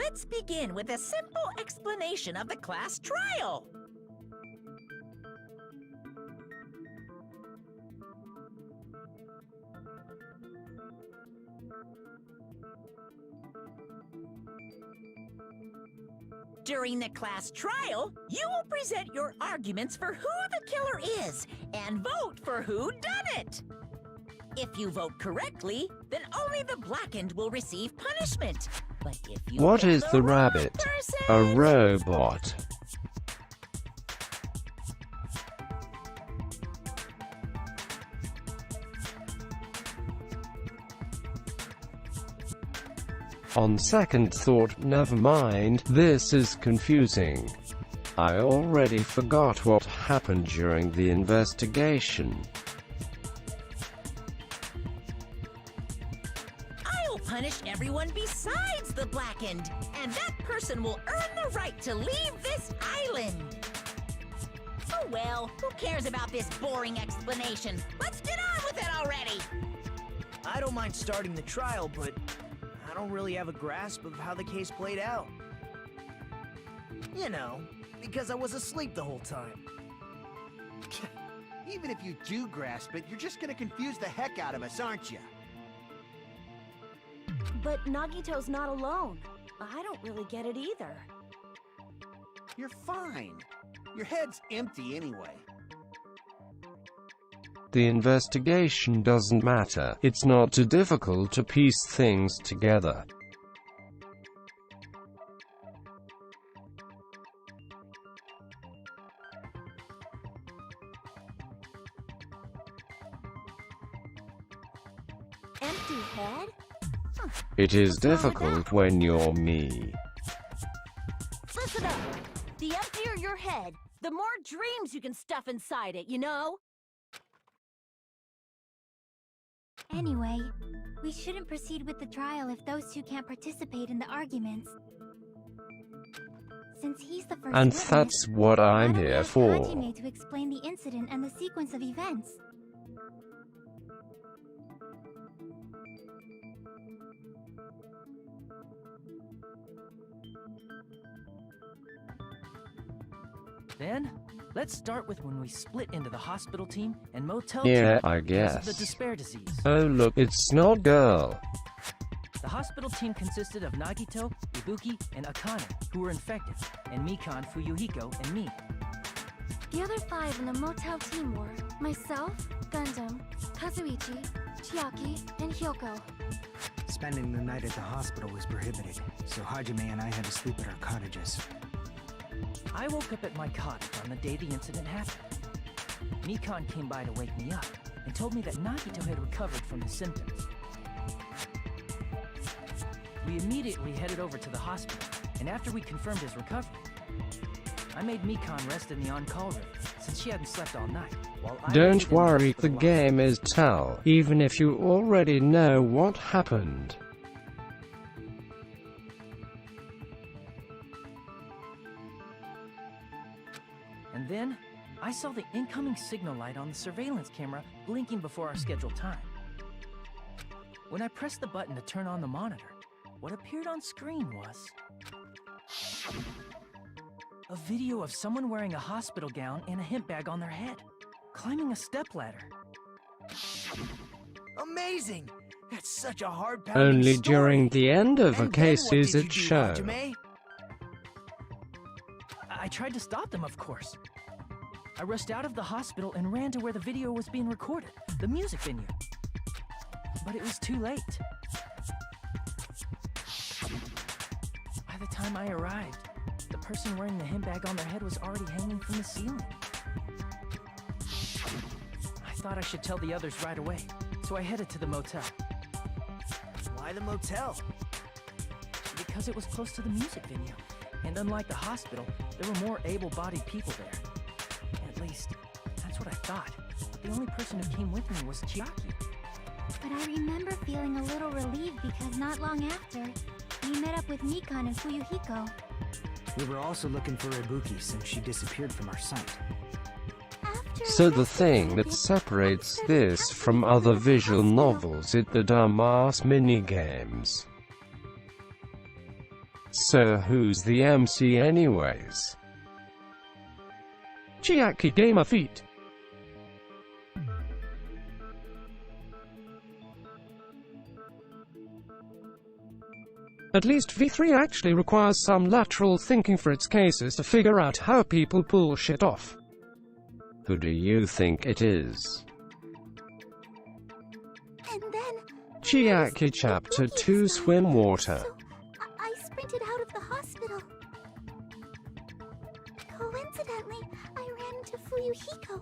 Let's begin with a simple explanation of the class trial. During the class trial, you will present your arguments for who the killer is and vote for who done it. If you vote correctly, then only the blackened will receive punishment. But if you What pick is the wrong rabbit? person, A robot. On second thought, never mind, this is confusing. I already forgot what happened during the investigation. I'll punish everyone besides the blackened, and that person will earn the right to leave this island. Oh well, who cares about this boring explanation? Let's get on with it already! I don't mind starting the trial, but I don't really have a grasp of how the case played out. You know, because I was asleep the whole time. Even if you do grasp it, you're just gonna confuse the heck out of us, aren't you? But Nagito's not alone. I don't really get it either. You're fine. Your head's empty anyway. The investigation doesn't matter. It's not too difficult to piece things together. Empty head? It is What's wrong with difficult that? when you're me. Listen up! The emptier your head, the more dreams you can stuff inside it, you know? Anyway, we shouldn't proceed with the trial if those two can't participate in the arguments. Since he's the first And witness, that's what why I'm don't we here have for. Hajime to explain the incident and the sequence of events. Then, let's start with when we split into the hospital team and motel team Yeah, I because of the guess. despair disease. Oh look, it's not girl. The hospital team consisted of Nagito, Ibuki, and Akane, who were infected, and Mikan, Fuyuhiko, and me. The other 5 in the motel team were myself, Gundam, Kazuichi, Chiaki, and Hyoko. Spending the night at the hospital was prohibited, so Hajime and I had to sleep at our cottages. I woke up at my cottage on the day the incident happened. Mikan came by to wake me up and told me that Nagito had recovered from his symptoms. We immediately headed over to the hospital, and after we confirmed his recovery, I made Mikan rest in the on-call room, since she hadn't slept all night, while I waited Don't in the worry, the hospital game is tell, even if you already know what happened. And then, I saw the incoming signal light on the surveillance camera blinking before our scheduled time. When I pressed the button to turn on the monitor, what appeared on screen was a video of someone wearing a hospital gown and a hemp bag on their head, climbing a stepladder. Amazing! That's such a hard Only during the end of a And then case what is did it you do, show. Hajime? I tried to stop them, of course. I rushed out of the hospital and ran to where the video was being recorded, the music venue. But it was too late. By the time I arrived, the person wearing the hemp bag on their head was already hanging from the ceiling. I thought I should tell the others right away, so I headed to the motel. Why the motel? Because it was close to the music venue, and unlike the hospital, there were more able-bodied people there. At least, that's what I thought. But the only person who came with me was Chiaki. But I remember feeling a little relieved because not long after, we met up with Mikan and Fuyuhiko. We were also looking for Ibuki since she disappeared from our sight. After So the thing that separates this from other visual novels is the dumbass minigames. So who's the MC anyways? Chiaki Gamer Feet. At least V3 actually requires some lateral thinking for its cases to figure out how people pull shit off. Who do you think it is? And then Chiaki Chapter 2 Swim Water. So I sprinted out of the hospital. Coincidentally, I ran into Fuyuhiko,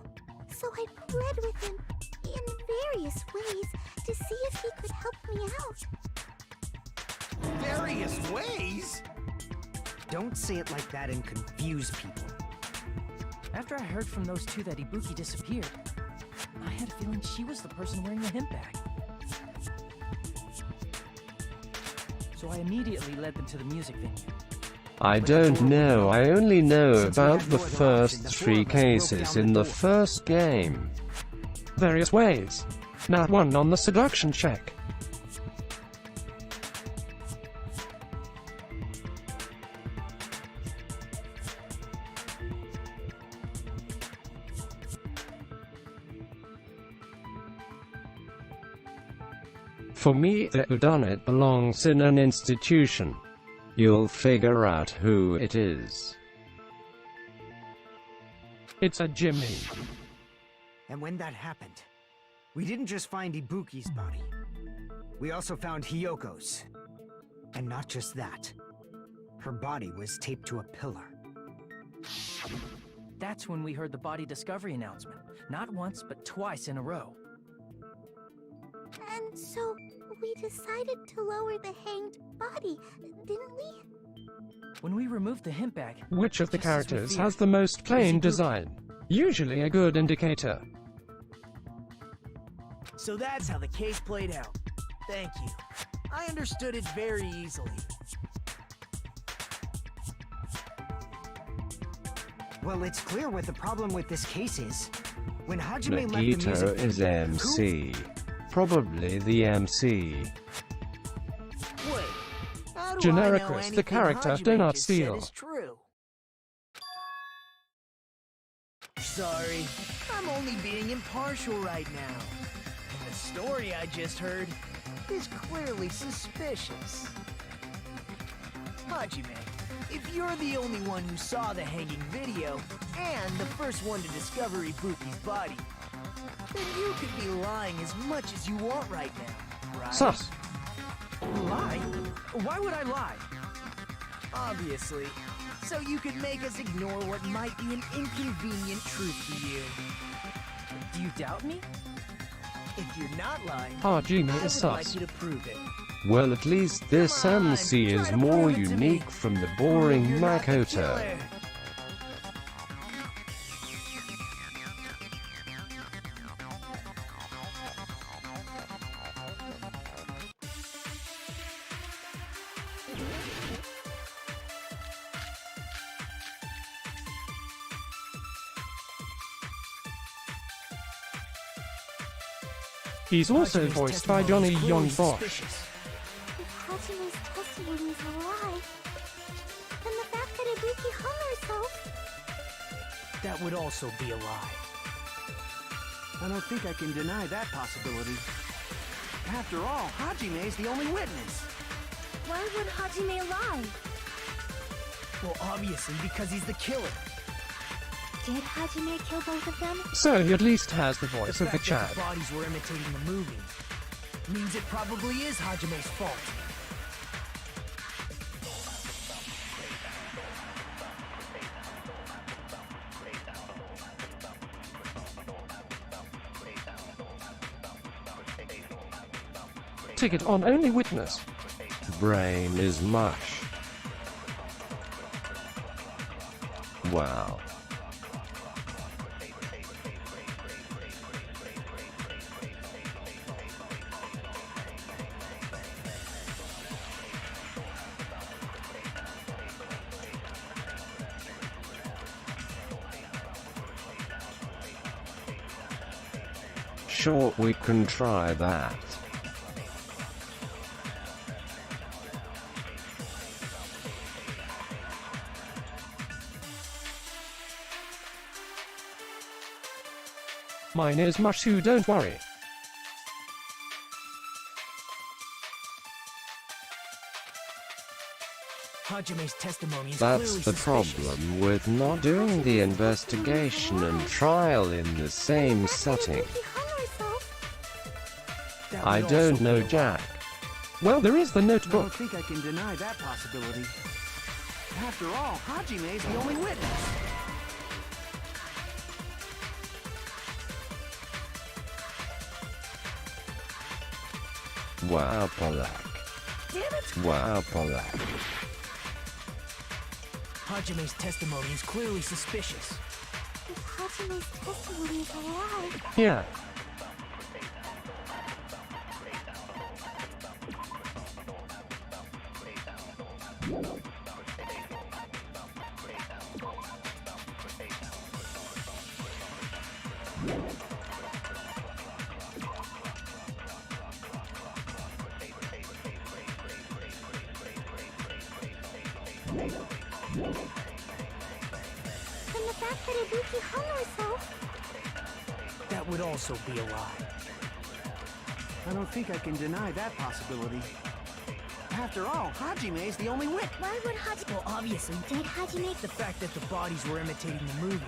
so I pled with him in various ways to see if he could help me out. Various ways? Don't say it like that and confuse people. After I heard from those two that Ibuki disappeared, I had a feeling she was the person wearing the hemp bag. So I immediately led them to the music venue. I don't know, I only know about the first 3 cases in the first game. Various ways. Nat 1 on the seduction check. For me, the whodunit belongs in an institution. You'll figure out who it is. It's a Jimmy. And when that happened, we didn't just find Ibuki's body. We also found Hiyoko's. And not just that. Her body was taped to a pillar. That's when we heard the body discovery announcement. Not once, but twice in a row. And so we decided to lower the hanged body, didn't we? When we removed the hemp bag, Which of the just as we characters feared, has the most plain Ibuki. design? Usually a good indicator. So that's how the case played out. Thank you. I understood it very easily. Well, it's clear what the problem with this case is. When Hajime left the music Nagito is venue, MC. Probably the MC. Wait, how do I know Genericus, the anything character, Hajime do not just said steal. is true? Sorry, I'm only being impartial right now. And the story I just heard is clearly suspicious. Hajime, if you're the only one who saw the hanging video, and the first one to discover Ibuki's body, then you could be lying as much as you want right now, right? Sus. Lie? Why would I lie? Obviously. So you could make us ignore what might be an inconvenient truth to you. Do you doubt me? If you're not lying, Hajime I is would like sus. you to prove it. Well, at least this Come on, MC try is to more prove it to me. unique from the boring You're not the Makoto. killer. He's also Hajime's voiced by testimony Johnny is Young clearly Bosch. suspicious. If Hajime's testimony is a lie, then the fact that Ibuki hung herself... That would also be a lie. I don't think I can deny that possibility. After all, Hajime is the only witness. Why would Hajime lie? Well, obviously because he's the killer. Did Hajime kill both of them? So he at least has the voice of the fact that Chad. the bodies were imitating the movie means it probably is Hajime's fault. Ticket on only witness. Brain is mush. Wow. Sure, we can try that. Mine is Mushu, don't worry. Hajime's testimony is That's clearly the suspicious. problem with not doing the investigation and trial in the same setting. Ibuki hung herself. That I would don't also know, be a Jack. Well, there is the I don't notebook. think I can deny that possibility. After all, Hajime's the only witness. Wow, Polak. Damn it! Wow, Polak. Hajime's testimony is clearly suspicious. If Hajime's testimony is a lie, Here. then the fact that Ibuki hung herself, That would also be a lie. I don't think I can deny that possibility. After all, Hajime's the only witness. why would Hajime... Well, obviously, Did Hajime... the fact that the bodies were imitating the movie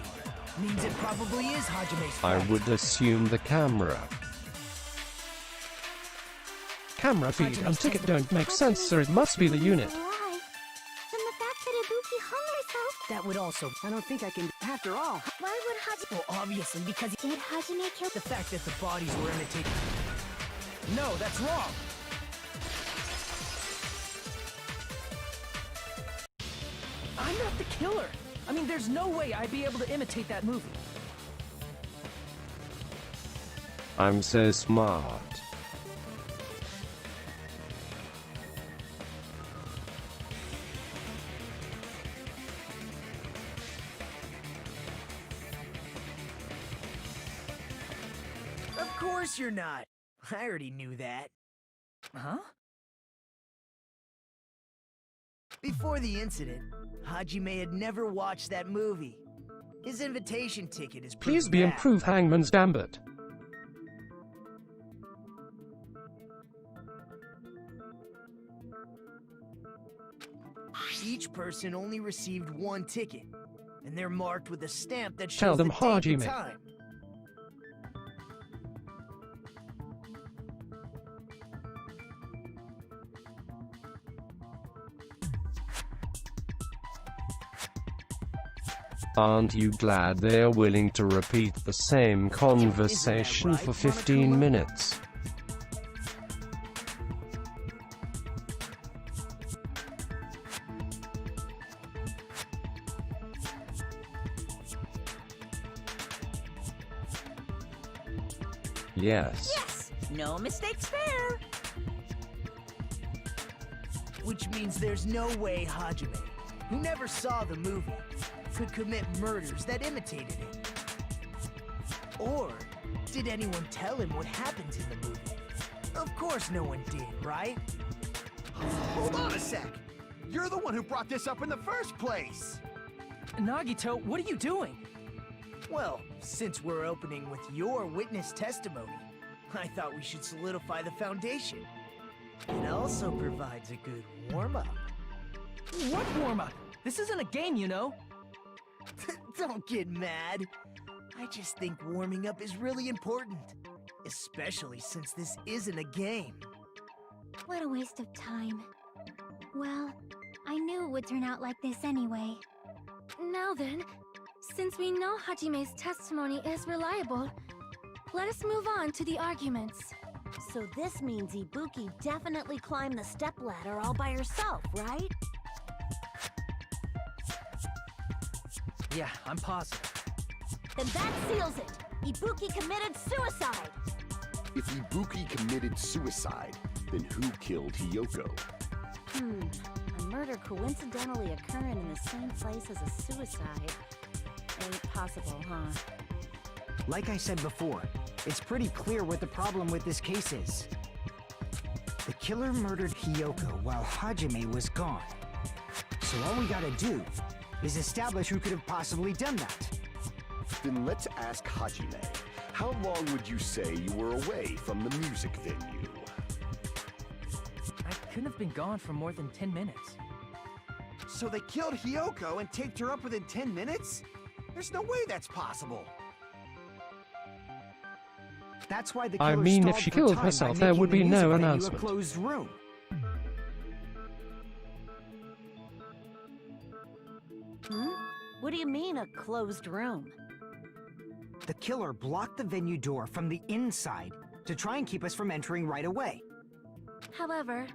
means it probably is Hajime's I fault. would assume the camera. Camera feed and ticket don't make sense, so it must be the unit. Lie. Then the fact that Ibuki hung herself, That would also... I don't think I can... After all, why would Hajime... Well, obviously, because Did Hajime kill... the fact that the bodies were imitating... No, that's wrong! I'm not the killer! I mean, there's no way I'd be able to imitate that movie. I'm so smart. Of course you're not. I already knew that. Huh? Before the incident, Hajime had never watched that movie. His invitation ticket is proof Please of be that. improved, Hangman's Gambit. Each person only received one ticket, and they're marked with a stamp that shows Tell them the date and Hajime. time. Aren't you glad they're willing to repeat the same conversation right, for 15 Monokuma? minutes? Yes. Yes, no mistakes there. Which means there's no way Hajime, who never saw the movie, could commit murders that imitated it. Or did anyone tell him what happens in the movie? Of course no one did, right? hold on a sec. You're the one who brought this up in the first place. Nagito, what are you doing? Well, since we're opening with your witness testimony, I thought we should solidify the foundation. It also provides a good warm-up. What warm-up? This isn't a game, you know. Don't get mad. I just think warming up is really important. Especially since this isn't a game. What a waste of time. Well, I knew it would turn out like this anyway. Now then, since we know Hajime's testimony is reliable, let us move on to the arguments. So this means Ibuki definitely climbed the stepladder all by herself, right? Yeah, I'm positive. Then that seals it! Ibuki committed suicide! If Ibuki committed suicide, then who killed Hiyoko? A murder coincidentally occurring in the same place as a suicide. Ain't possible, huh? Like I said before, it's pretty clear what the problem with this case is. The killer murdered Hiyoko while Hajime was gone. So all we gotta do is establish who could have possibly done that. Then let's ask Hajime. How long would you say you were away from the music venue? I couldn't have been gone for more than 10 minutes. So they killed Hiyoko and taped her up within 10 minutes? There's no way that's possible. That's why the I killer mean, if stalled she for killed time herself, by there making would the be no music venue announcement. A closed room. What do you mean, a closed room? The killer blocked the venue door from the inside to try and keep us from entering right away. However,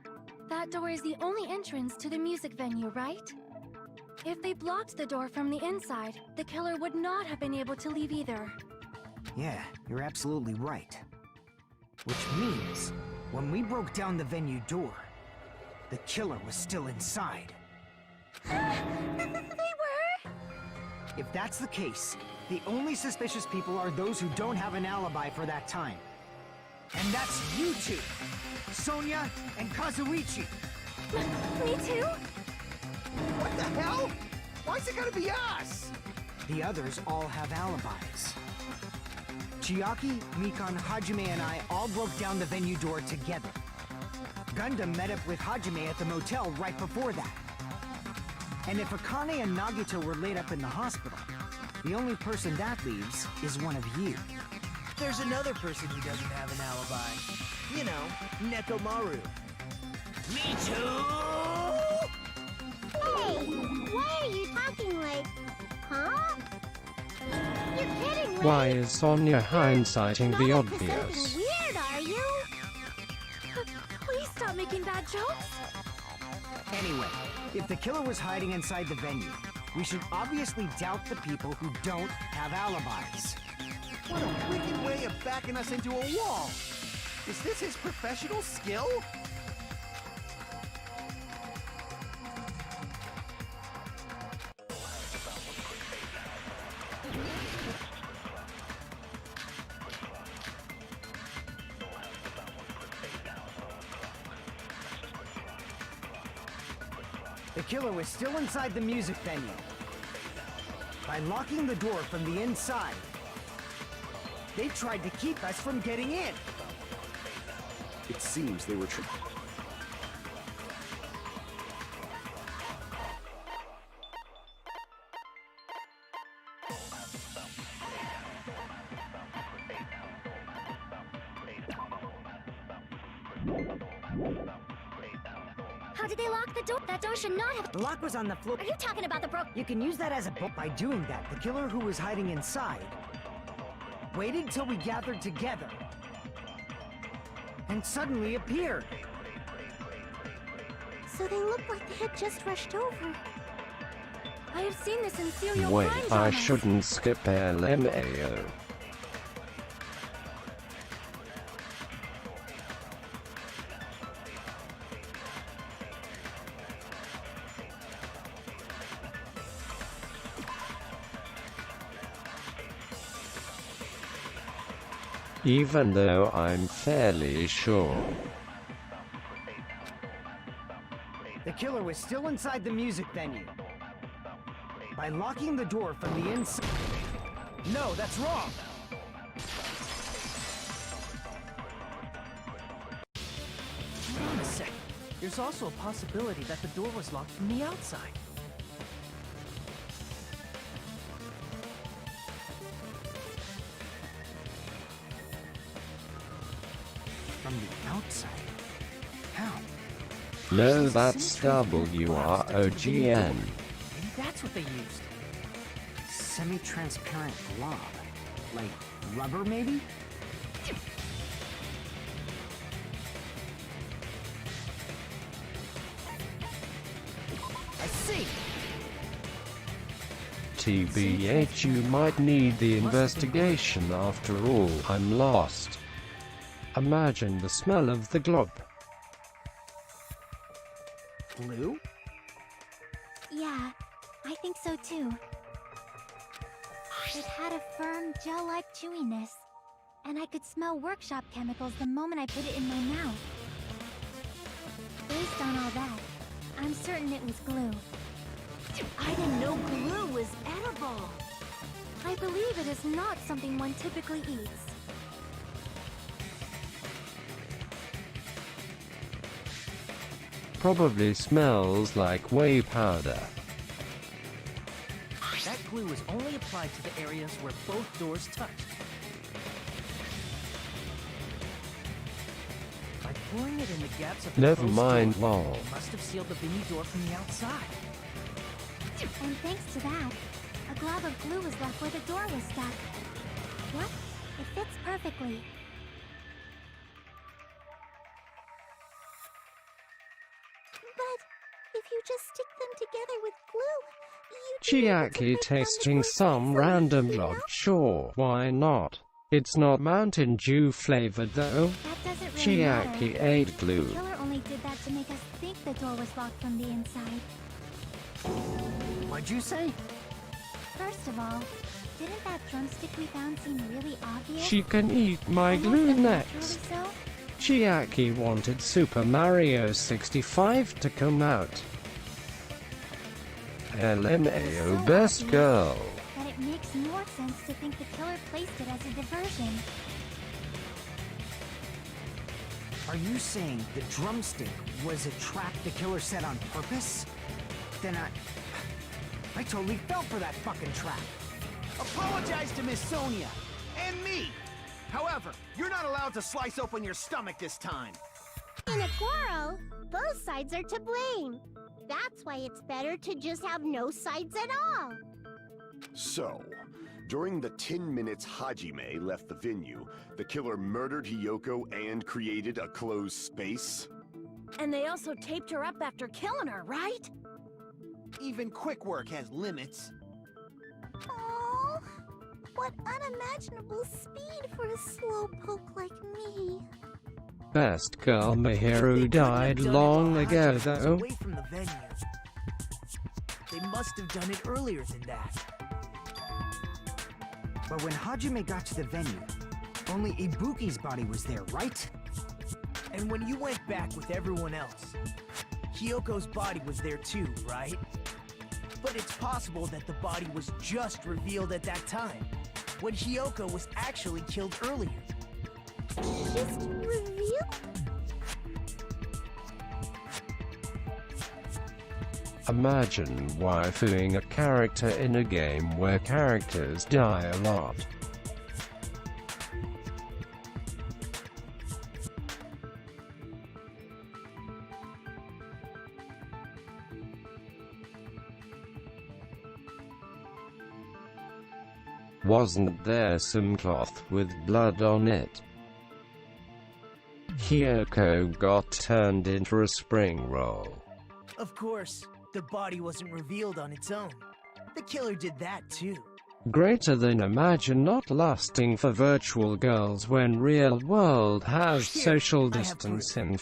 that door is the only entrance to the music venue, right? If they blocked the door from the inside, the killer would not have been able to leave either. Yeah, you're absolutely right. Which means, when we broke down the venue door, the killer was still inside. They were? If that's the case, the only suspicious people are those who don't have an alibi for that time. And that's you two, Sonia and Kazuichi. Me too? What the hell? Why's it gotta be us? The others all have alibis. Chiaki, Mikan, Hajime, and I all broke down the venue door together. Gundam met up with Hajime at the motel right before that. And if Akane and Nagito were laid up in the hospital, the only person that leaves is one of you. There's another person who doesn't have an alibi. You know, Nekomaru. Me too! Hey, why are you talking like... Huh? You're kidding, right? Why is Sonia hindsighting the Not up to obvious? something weird, are you? Please stop making bad jokes. Anyway, if the killer was hiding inside the venue, we should obviously doubt the people who don't have alibis. What a wicked way of backing us into a wall! Is this his professional skill? The killer was still inside the music venue. By locking the door from the inside, they tried to keep us from getting in. It seems they were How did they lock the door? That door should not have... The lock was on the floor. Are you talking about the You can use that as a book. By doing that, the killer who was hiding inside waited till we gathered together and suddenly appeared. So they look like they had just rushed over. I have seen this in serial Wait, crime I dramas. shouldn't skip LMAO. Even though I'm fairly sure. The killer was still inside the music venue. By locking the door from the inside... No, that's wrong! Hold on a sec. There's also a possibility that the door was locked from the outside. From the outside? How? No, that's WROGN. Maybe that's what they used. Semi-transparent blob. Like rubber, maybe? I see! TBH, you might need the investigation after all. I'm lost. Imagine the smell of the glob. Glue? Yeah, I think so too. It had a firm, gel-like chewiness, and I could smell workshop chemicals the moment I put it in my mouth. Based on all that, I'm certain it was glue. I didn't know glue was edible. I believe it is not something one typically eats. probably smells like whey powder. That glue is only applied to the areas where both doors touched. By pouring it in the gaps of the Never closed mind, door, lol. it must have sealed the venue door from the outside. And thanks to that, a glob of glue was left where the door was stuck. What? It fits perfectly. But if you just stick them together with glue, Chiaki tasting some random log. Sure, why not? It's not Mountain Dew flavored though. That doesn't really matter. Chiaki ate The glue. killer only did that to make us think the door was locked from the inside. What'd you say? First of all, didn't that drumstick we found seem really obvious? She can eat my And glue also next. naturally so? Chiaki wanted Super Mario 65 to come out. LMAO best girl. That it makes more sense to think the killer placed it as a diversion. Are you saying the drumstick was a trap the killer set on purpose? Then I totally fell for that fucking trap. Apologize to Miss Sonia and me. However, you're not allowed to slice open your stomach this time. In a quarrel, both sides are to blame. That's why it's better to just have no sides at all. So, during the 10 minutes Hajime left the venue, the killer murdered Hiyoko and created a closed space? And they also taped her up after killing her, right? Even quick work has limits. Oh, what unimaginable speed for a slowpoke like me. Best girl Mihiru They couldn't died have done it long while ago Hajime was though. away from the venue. They must have done it earlier than that. But when Hajime got to the venue, only Ibuki's body was there, right? And when you went back with everyone else, Hiyoko's body was there too, right? But it's possible that the body was just revealed at that time, when Hiyoko was actually killed earlier. Just reveal? Imagine waifuing a character in a game where characters die a lot. Wasn't there some cloth with blood on it? Hiyoko got turned into a spring roll. Of course, the body wasn't revealed on its own. The killer did that too. Greater than imagine not lusting for virtual girls when real world has Here, social I have proof. distancing.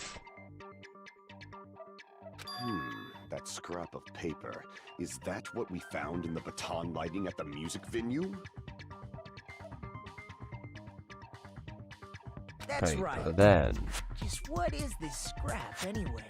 That scrap of paper. Is that what we found in the baton lighting at the music venue? That's Paper right. then. Just what is this scrap anyway?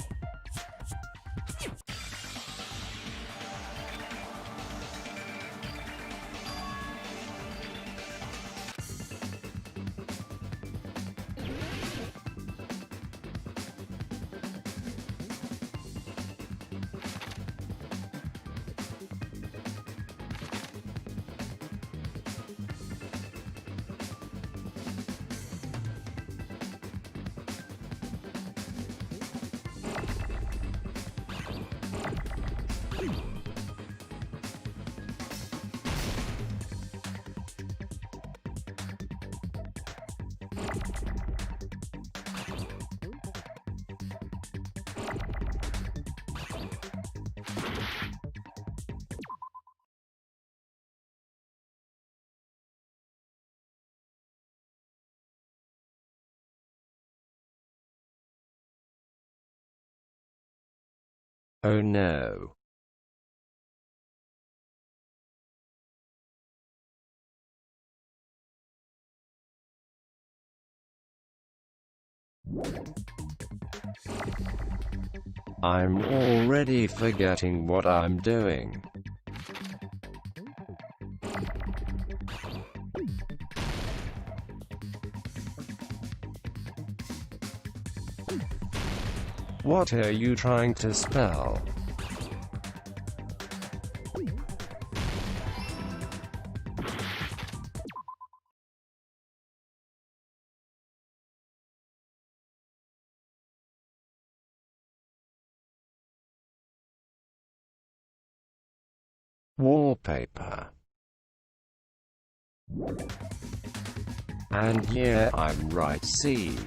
Oh no. I'm already forgetting what I'm doing. What are you trying to spell? Wallpaper. And yeah, I'm right, see.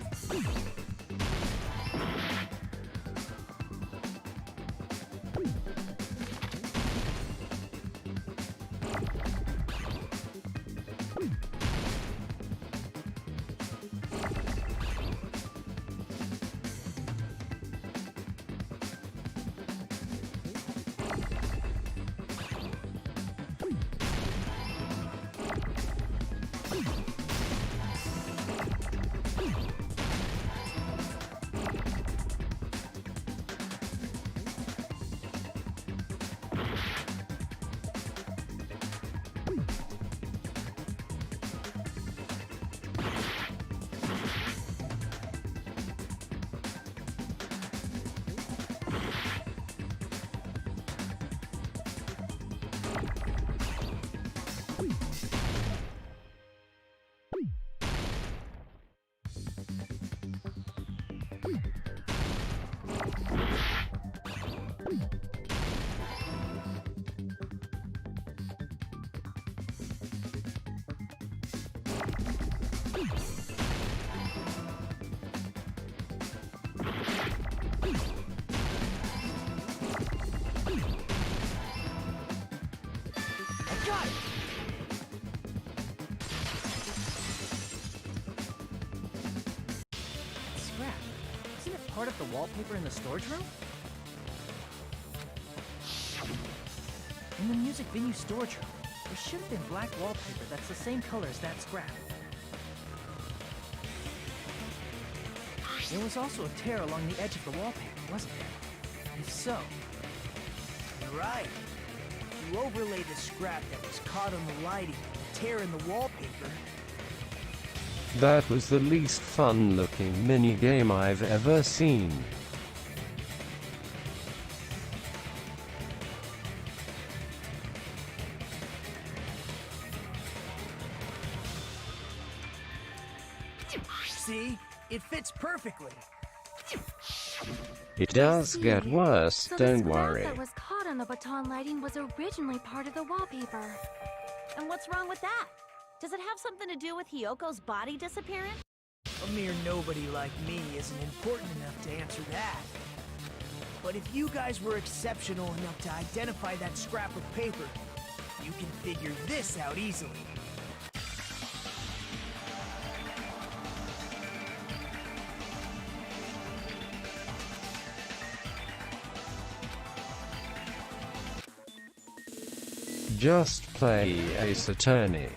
Got it! Scrap. Isn't it part of the wallpaper in the storage room? In the music venue storage room, there should have been black wallpaper that's the same color as that scrap. There was also a tear along the edge of the wallpaper, wasn't there? If so... You're right. You overlay the scrap that was caught on the lighting, the tear in the wallpaper. That was the least fun-looking minigame I've ever seen. See? It fits perfectly. It does get worse, So don't the scrap worry. that was caught on the baton lighting was originally part of the wallpaper. And what's wrong with that? Does it have something to do with Hiyoko's body disappearance? A mere nobody like me isn't important enough to answer that. But if you guys were exceptional enough to identify that scrap of paper, you can figure this out easily. Just play Ace Attorney.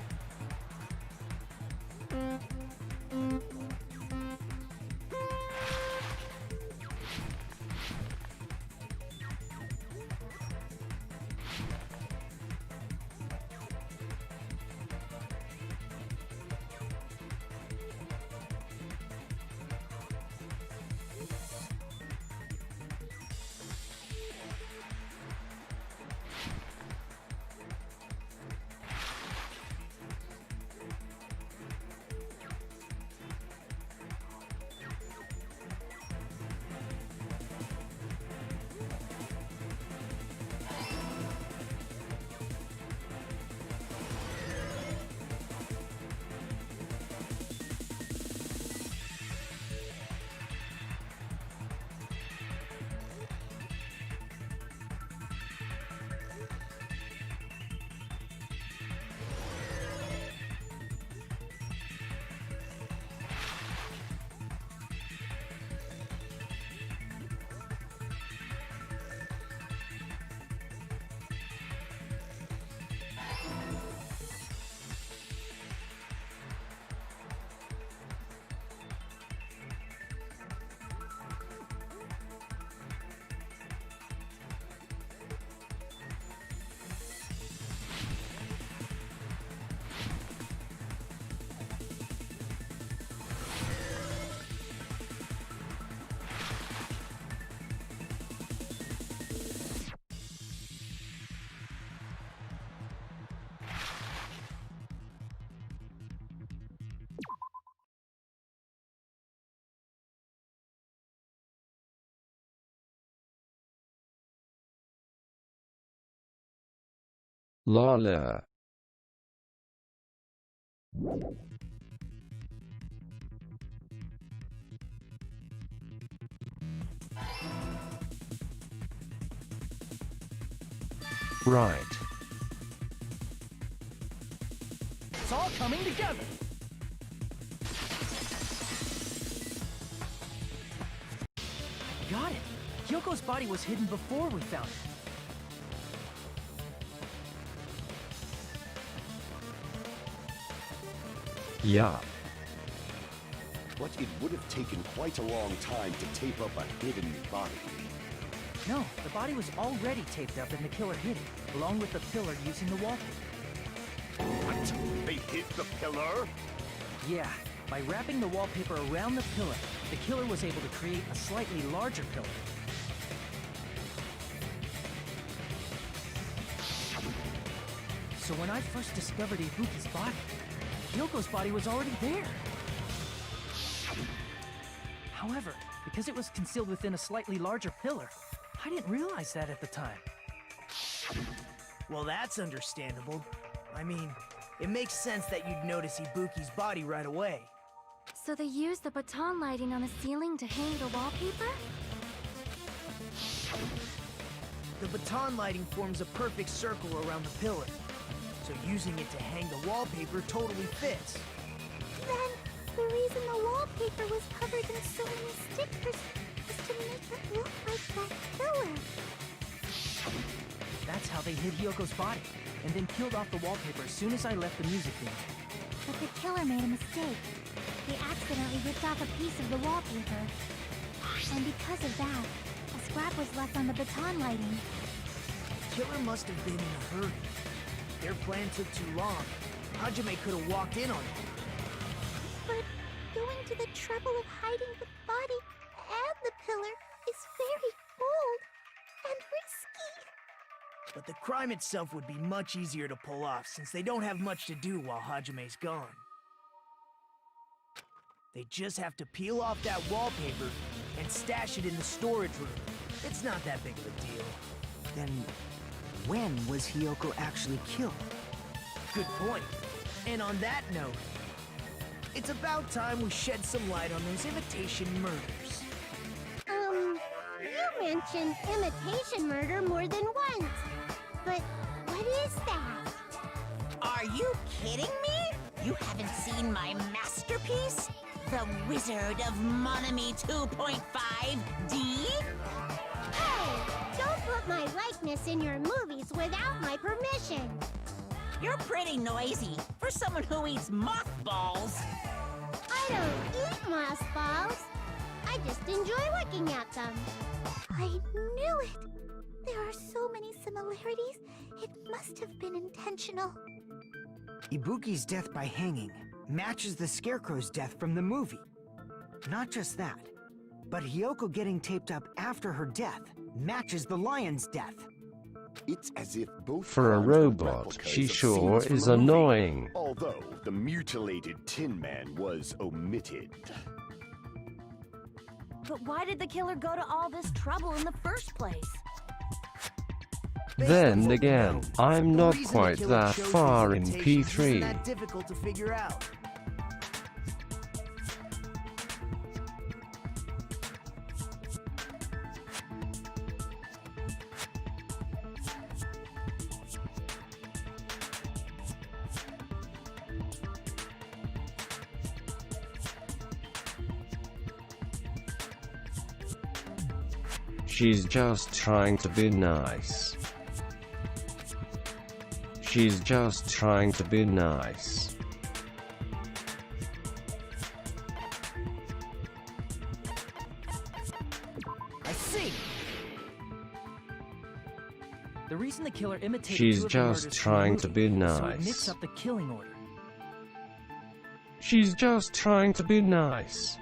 Lala. Right. It's all coming together. Got it. Kyoko's body was hidden before we found it. Yeah. But it would have taken quite a long time to tape up a hidden body. No, the body was already taped up and the killer hid it, along with the pillar using the wallpaper. What? They hid the pillar? Yeah, by wrapping the wallpaper around the pillar, the killer was able to create a slightly larger pillar. So when I first discovered Ibuki's body, Kyoko's body was already there. However, because it was concealed within a slightly larger pillar, I didn't realize that at the time. Well, that's understandable. I mean, it makes sense that you'd notice Ibuki's body right away. So they used the baton lighting on the ceiling to hang the wallpaper? The baton lighting forms a perfect circle around the pillar, so using it to hang the wallpaper totally fits. Then, the reason the wallpaper was covered in so many stickers was to make it look like that pillar. That's how they hid Hyoko's body, and then killed off the wallpaper as soon as I left the music venue. But the killer made a mistake. He accidentally ripped off a piece of the wallpaper. And because of that, a scrap was left on the baton lighting. The killer must have been in a hurry. Their plan took too long. Hajime could have walked in on it. But going to the trouble of hiding the body and the pillar is very bold and risky. But the crime itself would be much easier to pull off since they don't have much to do while Hajime's gone. They just have to peel off that wallpaper and stash it in the storage room. It's not that big of a deal. Then, when was Hiyoko actually killed? Good point. And on that note, it's about time we shed some light on those imitation murders. You mentioned imitation murder more than once. But what is that? Are you kidding me? You haven't seen my masterpiece? The Wizard of Monami 2.5D? Hey! Don't put my likeness in your movies without my permission. You're pretty noisy for someone who eats mothballs. I don't eat mothballs. I just enjoy looking at them. I knew it. There are so many similarities. It must have been intentional. Ibuki's death by hanging matches the Scarecrow's death from the movie. Not just that, but Hiyoko getting taped up after her death matches the lion's death. It's as if both For a crimes were robot, replicas she of sure scenes from is a movie, annoying. Although the mutilated Tin Man was omitted. But why did the killer go to all this trouble in the first place? Based on Then what we again, know, I'm the not reason the quite killer that chose far these in imitations isn't P3. that difficult to figure out. She's just trying to be nice. She's just trying to be nice. I see! The reason the killer imitated She's two of the just murders trying from to the be movie, so it nice. mixed up the killing order. She's just trying to be nice.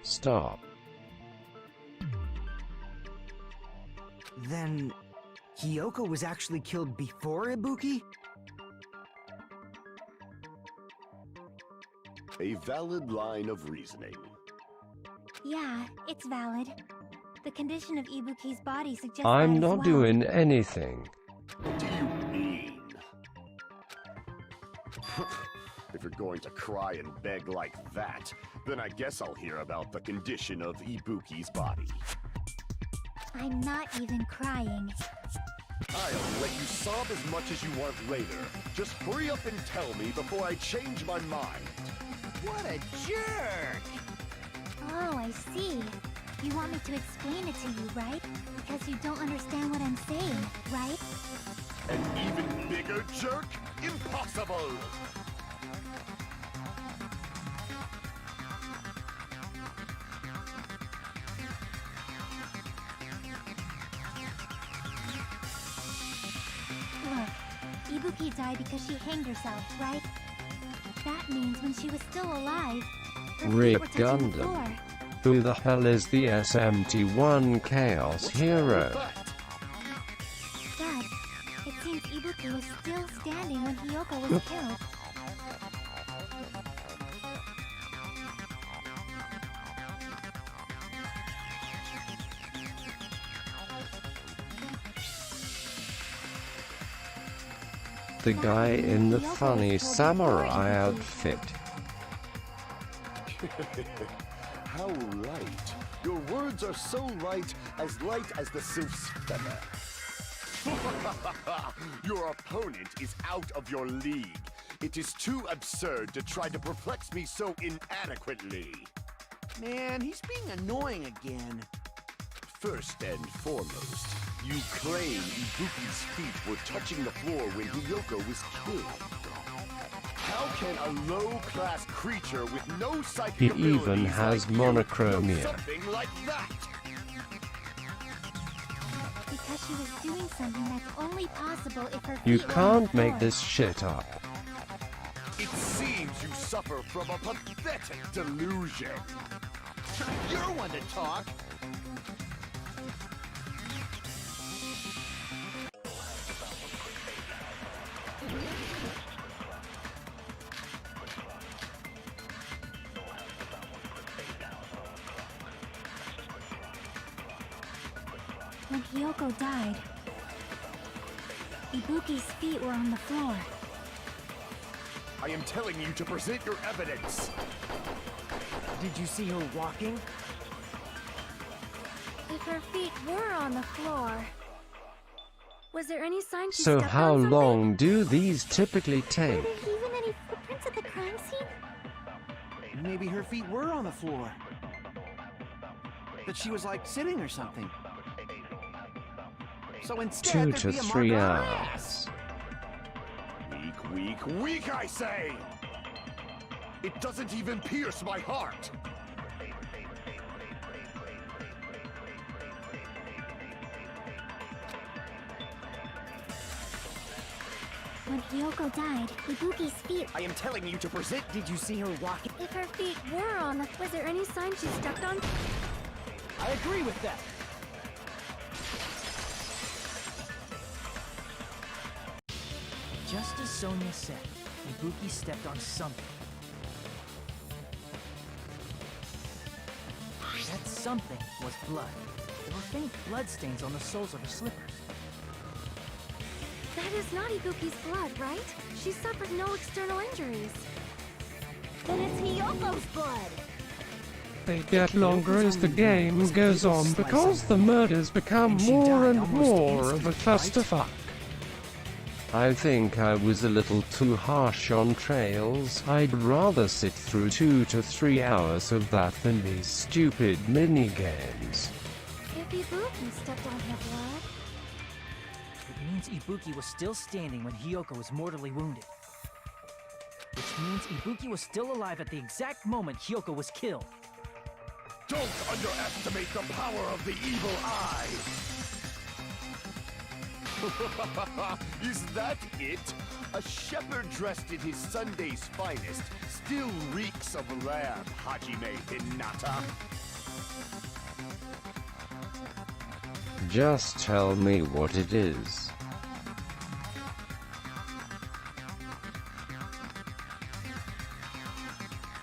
Stop. Then, Hiyoko was actually killed before Ibuki? A valid line of reasoning. Yeah, it's valid. The condition of Ibuki's body suggests I'm that as not well. doing anything. What do you mean? If you're going to cry and beg like that, then I guess I'll hear about the condition of Ibuki's body. I'm not even crying. I'll let you sob as much as you want later. Just hurry up and tell me before I change my mind. What a jerk! Oh, I see. You want me to explain it to you, right? Because you don't understand what I'm saying, right? An even bigger jerk? Impossible! Look, Ibuki died because she hanged herself, right? That means when she was still alive, her feet Rip were touching the Gundam. floor. Who the hell is the SMT1 Chaos Hero? Dad, it seems Ibuki was still standing when Hiyoko was killed. The guy in the funny samurai outfit. How light. Your words are so light as the sylph's feather. Your opponent is out of your league. It is too absurd to try to perplex me so inadequately. Man, he's being annoying again. First and foremost, you claim Ibuki's feet were touching the floor when Hiyoko was killed. How can a low-class creature with no psychic He abilities even has like you know monochromia. something like that? Because she was doing something that's only possible if her feet You were on the can't make floor. this shit up. It seems you suffer from a pathetic delusion. You're one to talk. When Hiyoko died, Ibuki's feet were on the floor. I am telling you to present your evidence. Did you see her walking? If her feet were on the floor, was there any sign she So stepped how on something? long do these typically Were take? there even any footprints at the crime scene? Maybe her feet were on the floor. But she was like sitting or something. So instead, 2 there'd to be a mark 3 on her ass. Weak, weak, I say! It doesn't even pierce my heart! When Hiyoko died, Ibuki's feet. I am telling you to present. Did you see her walking? If her feet were on the... Was there any sign she stepped on? I agree with that. Just as Sonia said, Ibuki stepped on something. That something was blood. There were faint bloodstains on the soles of her slippers. That is not Ibuki's blood, right? She suffered no external injuries. Then it's Hiyoko's blood. They get longer as the game goes on because the murders become more and more of a clusterfuck. I think I was a little too harsh on Trails. I'd rather sit through 2 to 3 hours of that than these stupid minigames. If Ibuki stepped on her blood... It means Ibuki was still standing when Hiyoko was mortally wounded. Which means Ibuki was still alive at the exact moment Hiyoko was killed. Don't underestimate the power of the evil eye! Is that it? A shepherd dressed in his Sunday's finest still reeks of lamb, Hajime Hinata. Just tell me what it is.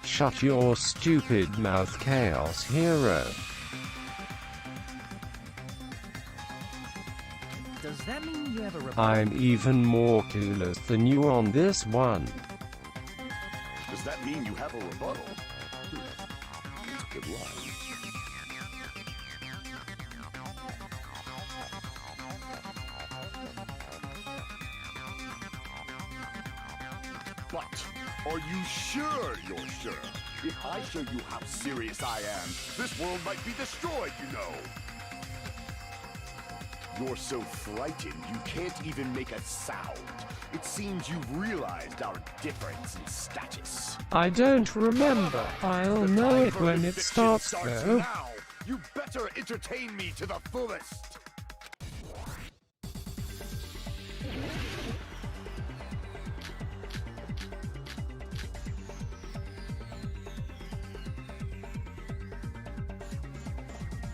Shut your stupid mouth, Chaos Hero. Does that mean you have a rebuttal? I'm even more clueless than you on this one. Does that mean you have a rebuttal? That's a good line. But, are you sure you're sure? If I show you how serious I am, this world might be destroyed, you know! You're so frightened you can't even make a sound. It seems you've realized our difference in status. I don't remember. I'll know it when it starts though. Now. You better entertain me to the fullest!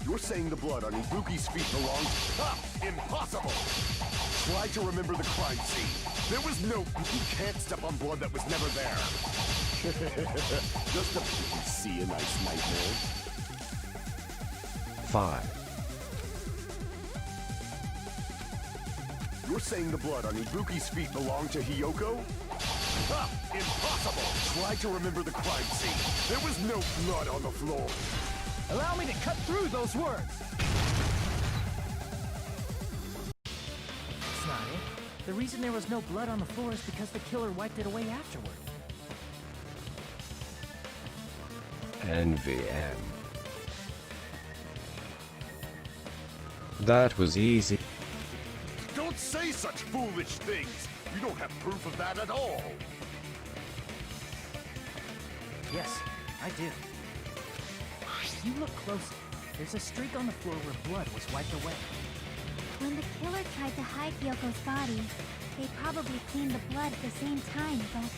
You're saying the blood on Ibuki's feet belongs... Ah! Impossible! Try to remember the crime scene. There was no... You can't step on blood that was never there. Just to see a nice nightmare. 5. You're saying the blood on Ibuki's feet belonged to Hiyoko? Ah! Impossible! Try to remember the crime scene. There was no blood on the floor. Allow me to cut through those words! That's not it. The reason there was no blood on the floor is because the killer wiped it away afterward. NVM. That was easy. Don't say such foolish things! You don't have proof of that at all! Yes, I do. If you look closely, there's a streak on the floor where blood was wiped away. When the killer tried to hide Yoko's body, they probably cleaned the blood at the same time, but...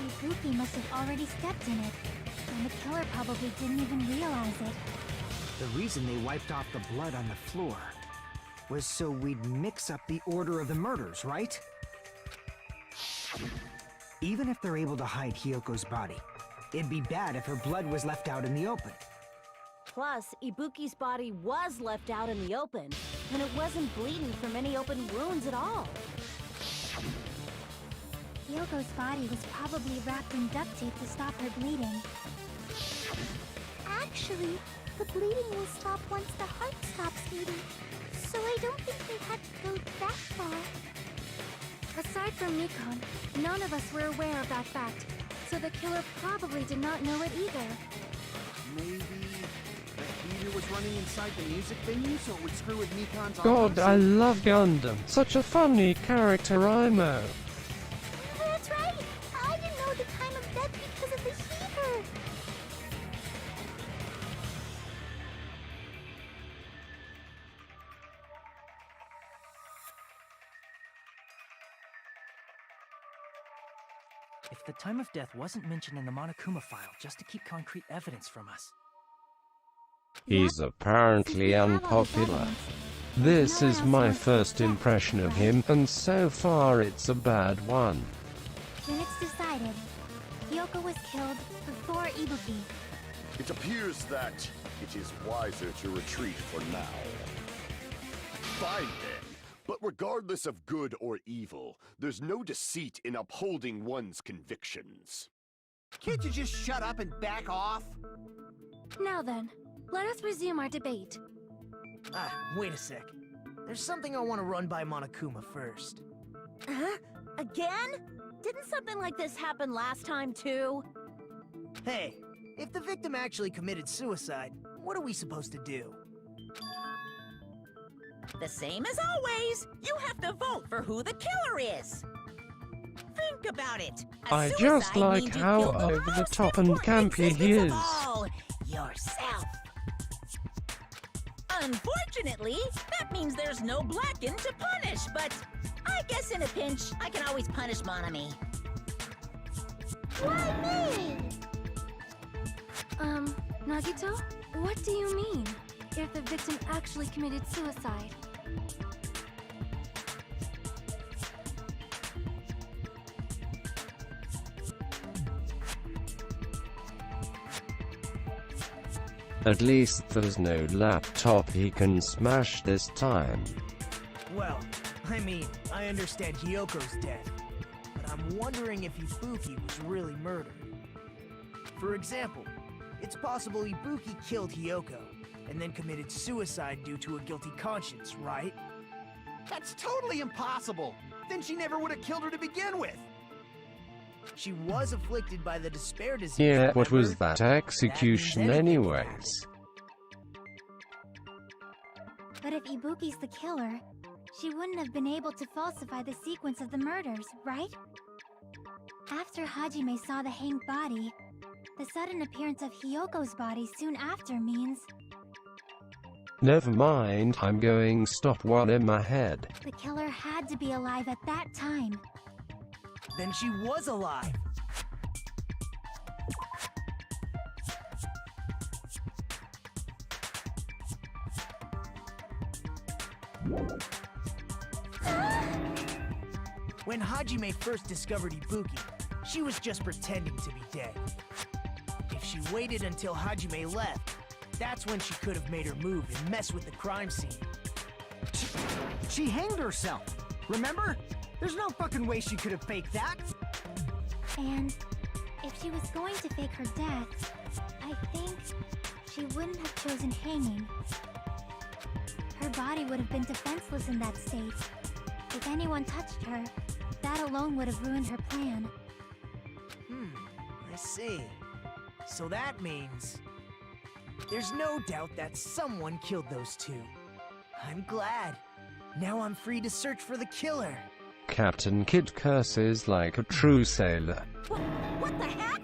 Ibuki must have already stepped in it, and the killer probably didn't even realize it. The reason they wiped off the blood on the floor was so we'd mix up the order of the murders, right? Even if they're able to hide Hiyoko's body, it'd be bad if her blood was left out in the open. Plus, Ibuki's body was left out in the open, and it wasn't bleeding from any open wounds at all. Yoko's body was probably wrapped in duct tape to stop her bleeding. Actually, the bleeding will stop once the heart stops beating, so I don't think they had to go that far. Aside from Nikon, none of us were aware of that fact, so the killer probably did not know it either. Maybe the heater was running inside the music venue so it would screw with Nikon's God, I love Gundam. Such a funny character, Imo. That's right! I didn't know the time of death because of the heater! If the time of death wasn't mentioned in the Monokuma file just to keep concrete evidence from us. He's apparently unpopular. This is my first impression of him, and so far it's a bad one. Then it's decided. Hiyoko was killed before Ibuki. It appears that it is wiser to retreat for now. Fine then. But regardless of good or evil, there's no deceit in upholding one's convictions. Can't you just shut up and back off? Now then, let us resume our debate. Ah, wait a sec. There's something I want to run by Monokuma first. Huh? Again? Didn't something like this happen last time too? Hey, if the victim actually committed suicide, what are we supposed to do? The same as always. You have to vote for who the killer is. Think about it. I just like how over the top and campy he is. Yourself. Unfortunately, that means there's no Blacken to punish, but I guess in a pinch, I can always punish Monami. Why me? Nagito? What do you mean? If the victim actually committed suicide? At least there's no laptop he can smash this time. Well, I mean, I understand Hiyoko's dead, but I'm wondering if Ibuki was really murdered. For example, it's possible Ibuki killed Hiyoko, and then committed suicide due to a guilty conscience, right? That's totally impossible! Then she never would have killed her to begin with! She was afflicted by the despair disease. Yeah, what was remember? that execution That means anything can anyways? But if Ibuki's the killer, she wouldn't have been able to falsify the sequence of the murders, right? After Hajime saw the hanged body, the sudden appearance of Hiyoko's body soon after means Never mind, I'm going stop one in my head. the killer had to be alive at that time. Then she was alive. When Hajime first discovered Ibuki, she was just pretending to be dead. If she waited until Hajime left, that's when she could have made her move and mess with the crime scene. She hanged herself. Remember? There's no fucking way she could have faked that. And if she was going to fake her death, I think she wouldn't have chosen hanging. Her body would have been defenseless in that state. If anyone touched her, that alone would have ruined her plan. I see. So that means there's no doubt that someone killed those two. I'm glad. Now I'm free to search for the killer. Captain Kidd curses like a true sailor. What the heck?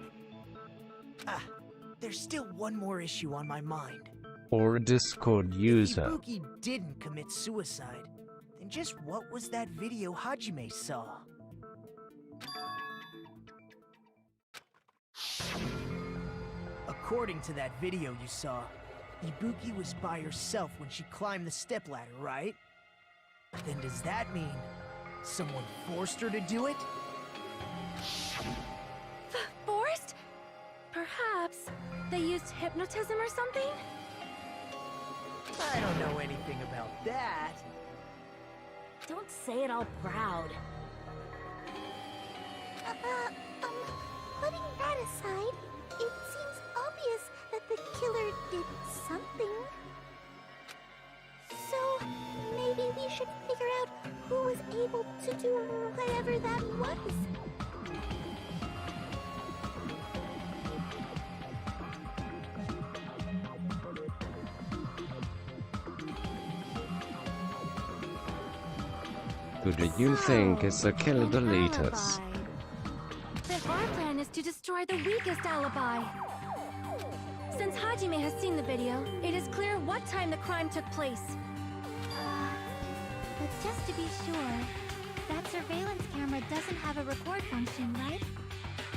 There's still one more issue on my mind. Or a Discord user. If Ibuki didn't commit suicide, then just what was that video Hajime saw? According to that video you saw, Ibuki was by herself when she climbed the stepladder, right? Then does that mean someone forced her to do it? Forced? Perhaps they used hypnotism or something? I don't know anything about that. Don't say it all proud. Putting that aside, it seems obvious that the killer did something. So, maybe we should figure out who was able to do whatever that was. Who do you think is the killer deletus? Then our plan is to destroy the weakest alibi. Since Hajime has seen the video, it is clear what time the crime took place. But just to be sure, that surveillance camera doesn't have a record function, right?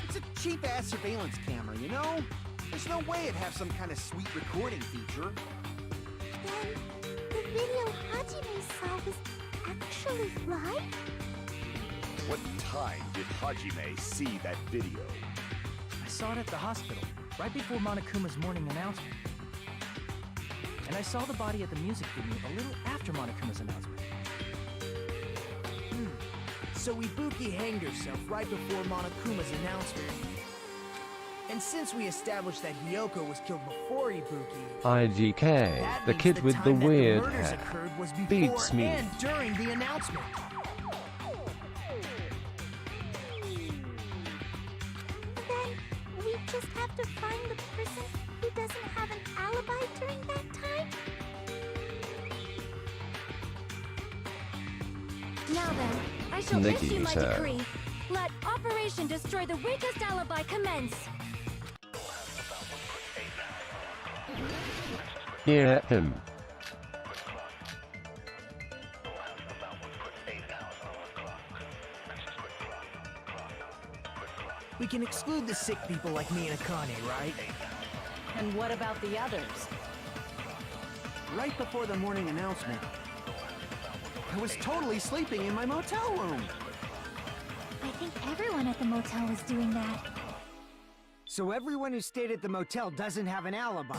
It's a cheap-ass surveillance camera, you know? There's no way it'd have some kind of sweet recording feature. Then, the video Hajime saw was actually live? What time did Hajime see that video? I saw it at the hospital, right before Monokuma's morning announcement. And I saw the body at the music video a little after Monokuma's announcement. So Ibuki hanged herself right before Monokuma's announcement. And since we established that Hiyoko was killed before Ibuki, IDK, that the means kid the with the time that weird murders hair. occurred was Beats before me. and during the announcement. Then, we just have to find the person who doesn't have an alibi during that time? Now then, I shall issue my Nikita. decree. Let Operation Destroy the Weakest Alibi commence. Hear him. We can exclude the sick people like me and Akane, right? And what about the others? Right before the morning announcement, I was totally sleeping in my motel room. I think everyone at the motel was doing that. So everyone who stayed at the motel doesn't have an alibi.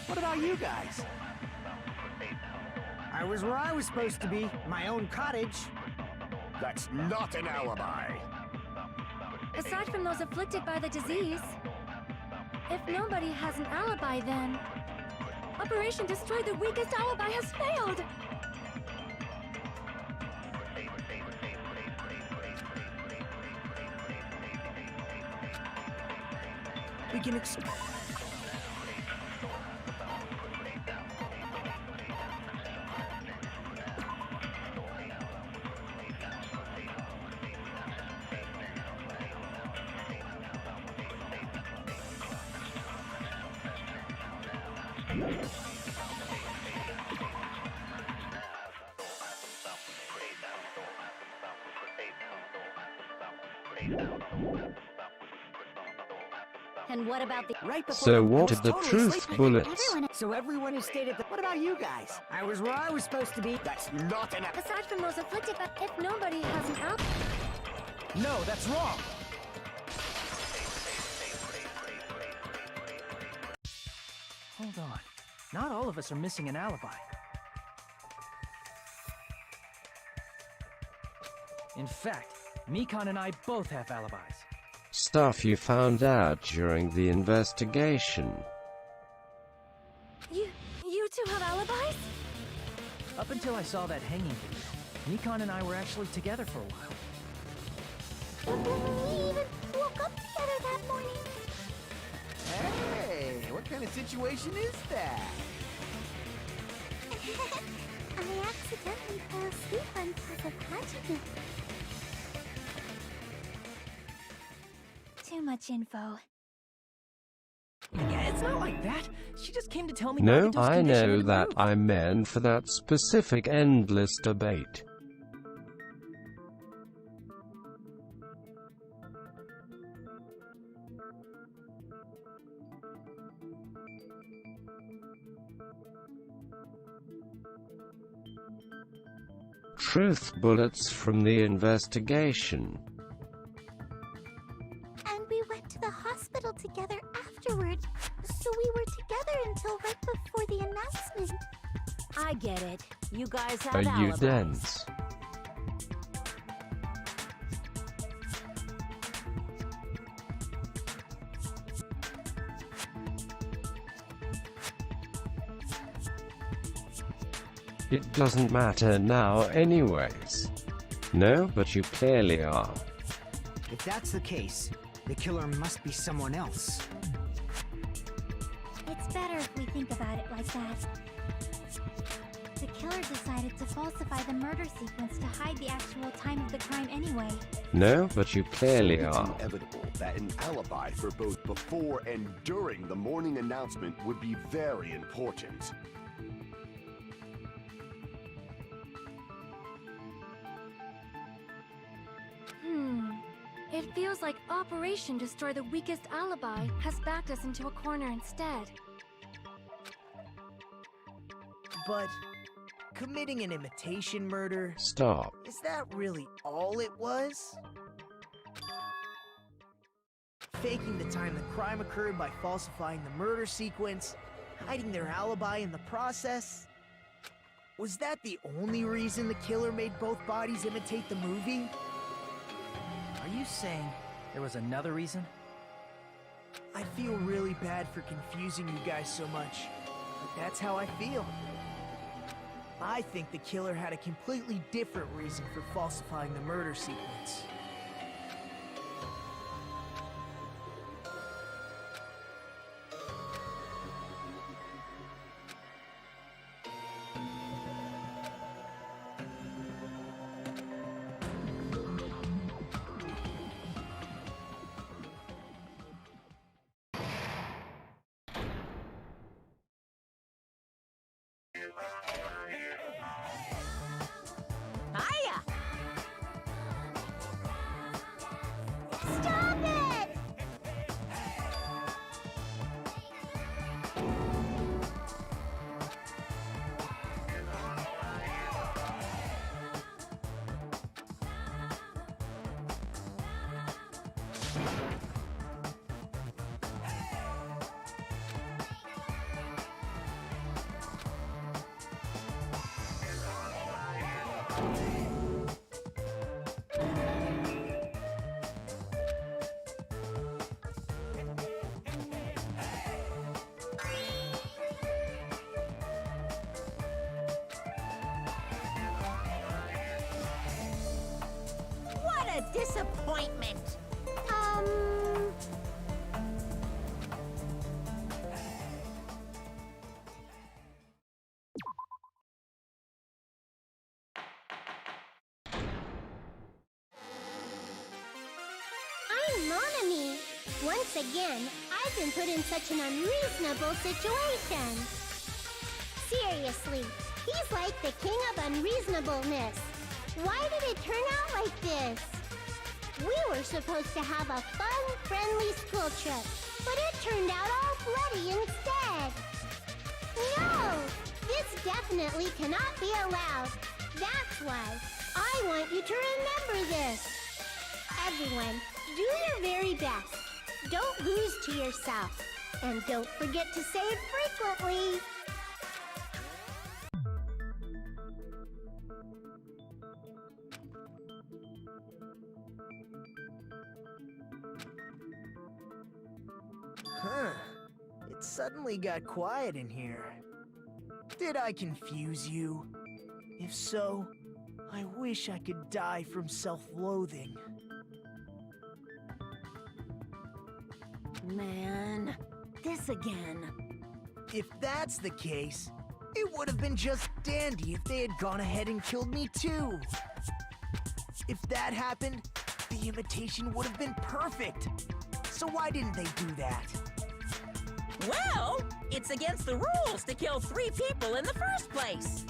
What about you guys? I was where I was supposed to be, my own cottage. That's not an alibi. Aside from those afflicted by the disease, if nobody has an alibi, then Operation Destroy the Weakest Alibi has failed! We can And what about the... Right before So what was are the totally truth asleep. bullets? So everyone who stayed at the... What about you guys? I was where I was supposed to be. That's not an... Aside from those afflicted by... If nobody has an alibi... No, that's wrong! Hold on. Not all of us are missing an alibi. In fact, Mikon and I both have alibis. Stuff you found out during the investigation. You two have alibis? Up until I saw that hanging video, Mikon and I were actually together for a while. We even woke up together that morning. Hey, what kind of situation is that? I accidentally fell asleep on top of Hajime. Too much info. Yeah, it's not like that. She just came to tell me No, Nagito's I condition know had that improved. I meant for that specific endless debate. Truth bullets from the investigation. And we went to the hospital together afterward. So we were together until right before the announcement. I get it. You guys have Are you alibis. dense? It doesn't matter now anyways. No, but you clearly are. If that's the case, the killer must be someone else. It's better if we think about it like that. The killer decided to falsify the murder sequence to hide the actual time of the crime anyway. No, but you clearly It's are. inevitable that an alibi for both before and during the morning announcement would be very important. It feels like Operation Destroy the Weakest Alibi has backed us into a corner instead. But committing an imitation murder, Stop. is that really all it was? Faking the time the crime occurred by falsifying the murder sequence, hiding their alibi in the process? Was that the only reason the killer made both bodies imitate the movie? Are you saying there was another reason? I feel really bad for confusing you guys so much, but that's how I feel. I think the killer had a completely different reason for falsifying the murder sequence. Hiya! disappointment. I'm Monami. Once again, I've been put in such an unreasonable situation. Seriously, he's like the king of unreasonableness. Why did it turn out like this? We were supposed to have a fun, friendly school trip, but it turned out all bloody instead. No! This definitely cannot be allowed. That's why I want you to remember this. Everyone, do your very best. Don't lose to yourself. And don't forget to save frequently. Huh. It suddenly got quiet in here. Did I confuse you? If so, I wish I could die from self-loathing. Man, this again. If that's the case, it would have been just dandy if they had gone ahead and killed me too. If that happened, the imitation would have been perfect. So why didn't they do that? Well, it's against the rules to kill 3 people in the first place.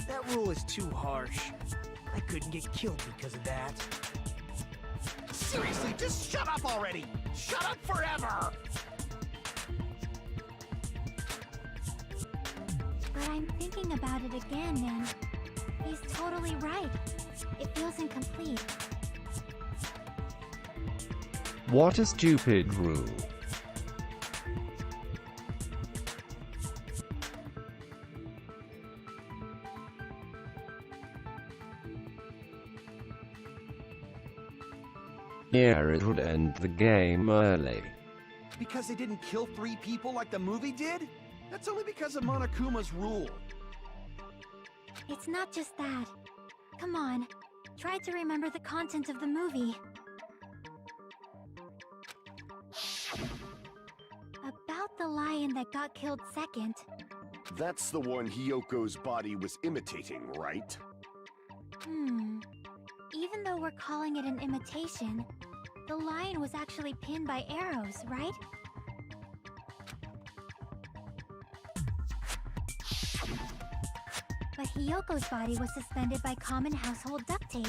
That rule is too harsh. I couldn't get killed because of that. Seriously, just shut up already! Shut up forever! But I'm thinking about it again, and he's totally right. It feels incomplete. What a stupid rule. Yeah, it would end the game early. Because they didn't kill 3 people like the movie did? That's only because of Monokuma's rule. It's not just that. Come on, try to remember the content of the movie. About the lion that got killed second. That's the one Hyoko's body was imitating, right? Even though we're calling it an imitation, the lion was actually pinned by arrows, right? But Hyoko's body was suspended by common household duct tape.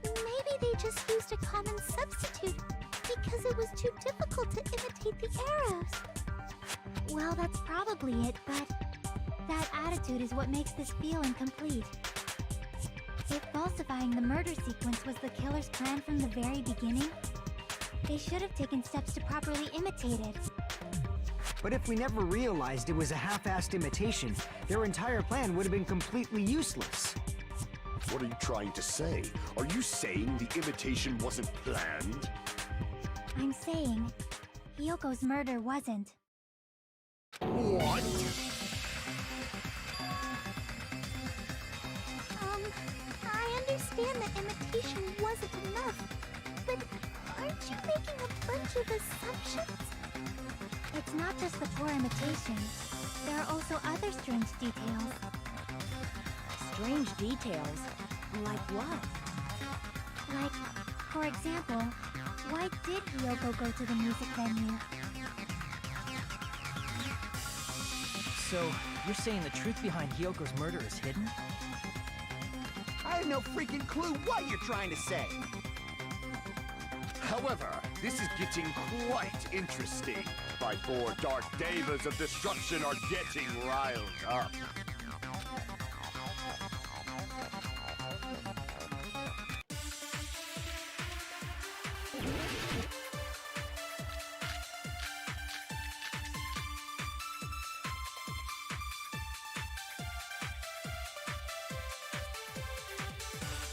Maybe they just used a common substitute because it was too difficult to imitate the arrows. Well, that's probably it, but that attitude is what makes this feel incomplete. If falsifying the murder sequence was the killer's plan from the very beginning, they should have taken steps to properly imitate it. But if we never realized it was a half-assed imitation, their entire plan would have been completely useless. What are you trying to say? Are you saying the imitation wasn't planned? I'm saying, Hyoko's murder wasn't. What? I understand that imitation wasn't enough, but aren't you making a bunch of assumptions? It's not just the poor imitation. There are also other strange details. Strange details? Like what? Like, for example, why did Hyoko go to the music venue? So, you're saying the truth behind Hyoko's murder is hidden? I have no freaking clue what you're trying to say. However, this is getting quite interesting. My 4 dark devas of destruction are getting riled up.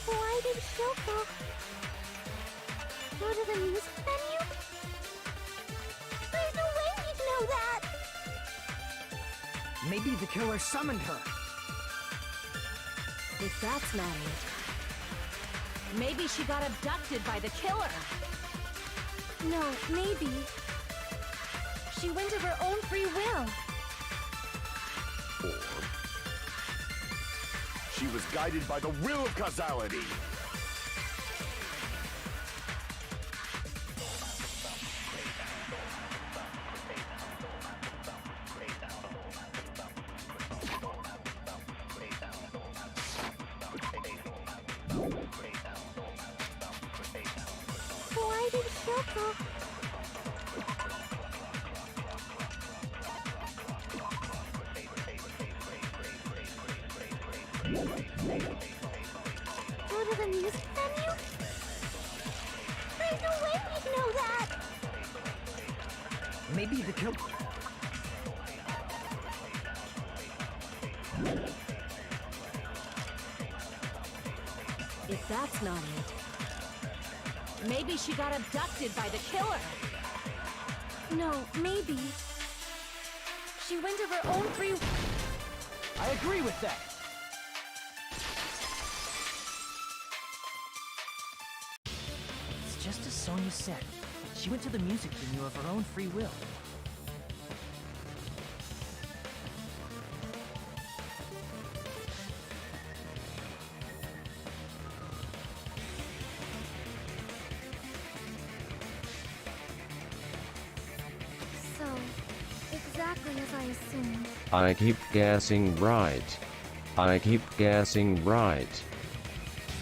Why did Hyoko go to the music venue? There's no way we'd know that! Maybe the killer summoned her. If that's not it, Maybe she got abducted by the killer. No, maybe. She went of her own free will. Or she was guided by the will of causality. Why did Kyoko... Go to the music venue? There's no way we'd know that! Maybe the kill... If that's not it, maybe she got abducted by the killer. No, maybe. She went of her own free... I agree with that. It's just as Sonia said. She went to the music venue of her own free will. So, exactly as I assumed. I keep guessing right. I keep guessing right.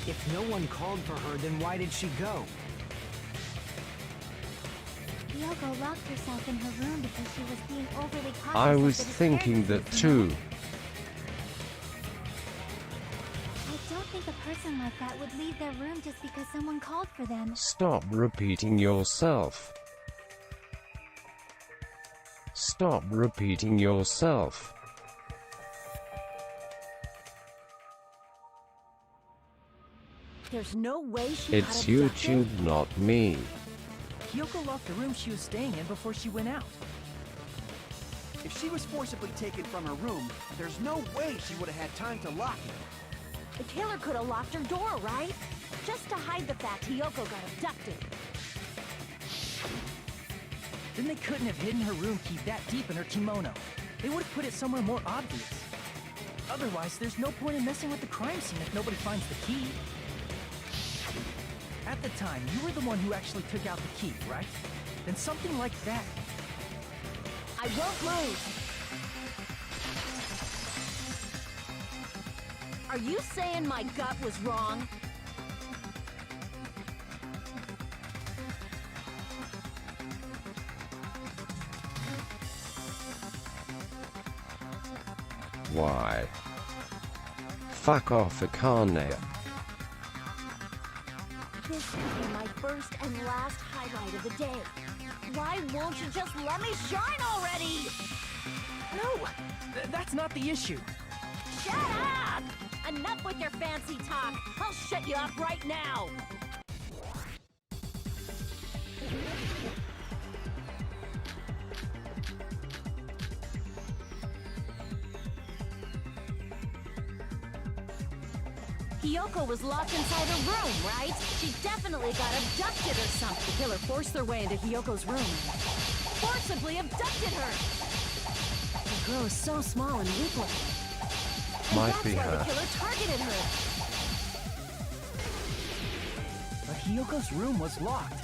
If no one called for her, then why did she go? Yoko locked herself in her room because she was being overly cautious. I of was the thinking that disturbances, too. I don't think a person like that would leave their room just because someone called for them. Stop repeating yourself. Stop repeating yourself. There's no way she It's got abducted. YouTube, not me. Kyoko locked the room she was staying in before she went out. If she was forcibly taken from her room, there's no way she would have had time to lock it. The killer could have locked her door, right? Just to hide the fact Hiyoko got abducted. Then they couldn't have hidden her room key that deep in her kimono. They would have put it somewhere more obvious. Otherwise, there's no point in messing with the crime scene if nobody finds the key. At the time, you were the one who actually took out the key, right? Then something like that. I won't move. Are you saying my gut was wrong? Why? Fuck off, Akane. This could be my first and last highlight of the day. Why won't you just let me shine already? No! That's not the issue. Shut up! Enough with your fancy talk. I'll shut you up right now. Hiyoko was locked inside her room, right? She definitely got abducted or something. The killer forced their way into Hiyoko's room. Forcibly abducted her. The girl is so small and weak-looking. And Might that's be why her. the killer targeted her. But Hiyoko's room was locked.